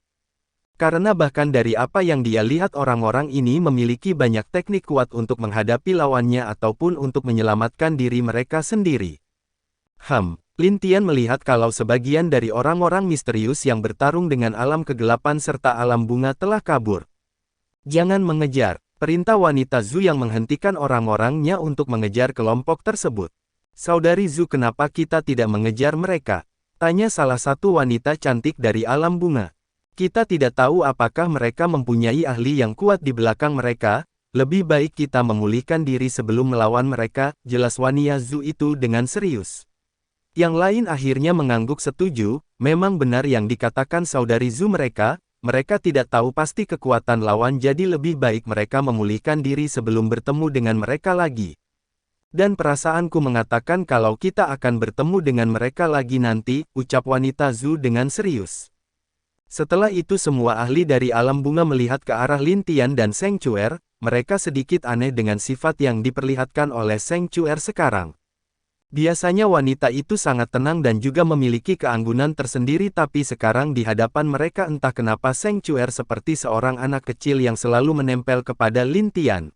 Karena bahkan dari apa yang dia lihat orang-orang ini memiliki banyak teknik kuat untuk menghadapi lawannya ataupun untuk menyelamatkan diri mereka sendiri. Lin Tian melihat kalau sebagian dari orang-orang misterius yang bertarung dengan alam kegelapan serta alam bunga telah kabur. Jangan mengejar, perintah wanita Zhu yang menghentikan orang-orangnya untuk mengejar kelompok tersebut. Saudari Zhu, kenapa kita tidak mengejar mereka? Tanya salah satu wanita cantik dari alam bunga. Kita tidak tahu apakah mereka mempunyai ahli yang kuat di belakang mereka, lebih baik kita memulihkan diri sebelum melawan mereka, jelas wanita Zhu itu dengan serius. Yang lain akhirnya mengangguk setuju, memang benar yang dikatakan saudari Zhu mereka tidak tahu pasti kekuatan lawan jadi lebih baik mereka memulihkan diri sebelum bertemu dengan mereka lagi. Dan perasaanku mengatakan kalau kita akan bertemu dengan mereka lagi nanti, ucap wanita Zhu dengan serius. Setelah itu semua ahli dari alam bunga melihat ke arah Lin Tian dan Seng Chuer, mereka sedikit aneh dengan sifat yang diperlihatkan oleh Seng Chuer sekarang. Biasanya wanita itu sangat tenang dan juga memiliki keanggunan tersendiri tapi sekarang di hadapan mereka entah kenapa Seng Chuer seperti seorang anak kecil yang selalu menempel kepada Lin Tian.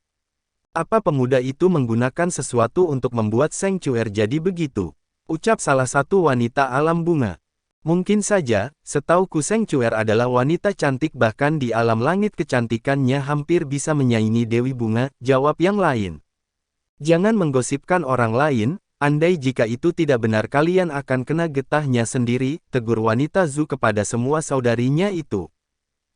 Apa pemuda itu menggunakan sesuatu untuk membuat Seng Chuer jadi begitu? Ucap salah satu wanita alam bunga. Mungkin saja, setauku Seng Chuer adalah wanita cantik bahkan di alam langit kecantikannya hampir bisa menyaingi Dewi Bunga, jawab yang lain. Jangan menggosipkan orang lain. Andai jika itu tidak benar kalian akan kena getahnya sendiri, tegur wanita Zhu kepada semua saudarinya itu.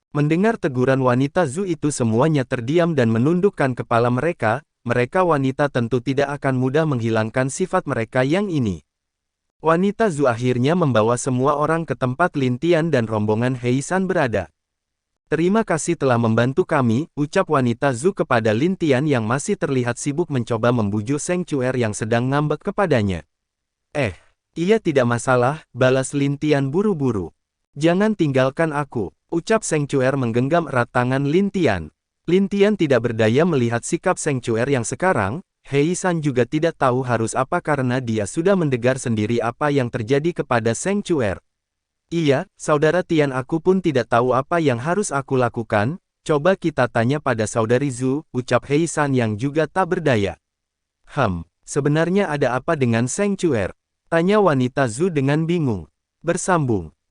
Mendengar teguran wanita Zhu itu semuanya terdiam dan menundukkan kepala mereka wanita tentu tidak akan mudah menghilangkan sifat mereka yang ini. Wanita Zhu akhirnya membawa semua orang ke tempat Lin Tian dan rombongan Heisan berada. Terima kasih telah membantu kami, ucap wanita Zhu kepada Lin Tian yang masih terlihat sibuk mencoba membujuk Seng Chuer yang sedang ngambek kepadanya. Iya tidak masalah, balas Lin Tian buru-buru. Jangan tinggalkan aku, ucap Seng Chuer menggenggam erat tangan Lin Tian. Lin Tian tidak berdaya melihat sikap Seng Chuer yang sekarang, Heisan juga tidak tahu harus apa karena dia sudah mendengar sendiri apa yang terjadi kepada Seng Chuer. Iya, saudara Tian, aku pun tidak tahu apa yang harus aku lakukan, coba kita tanya pada saudari Zhu, ucap Heisan yang juga tak berdaya. Sebenarnya ada apa dengan Seng Chuer? Tanya wanita Zhu dengan bingung. Bersambung.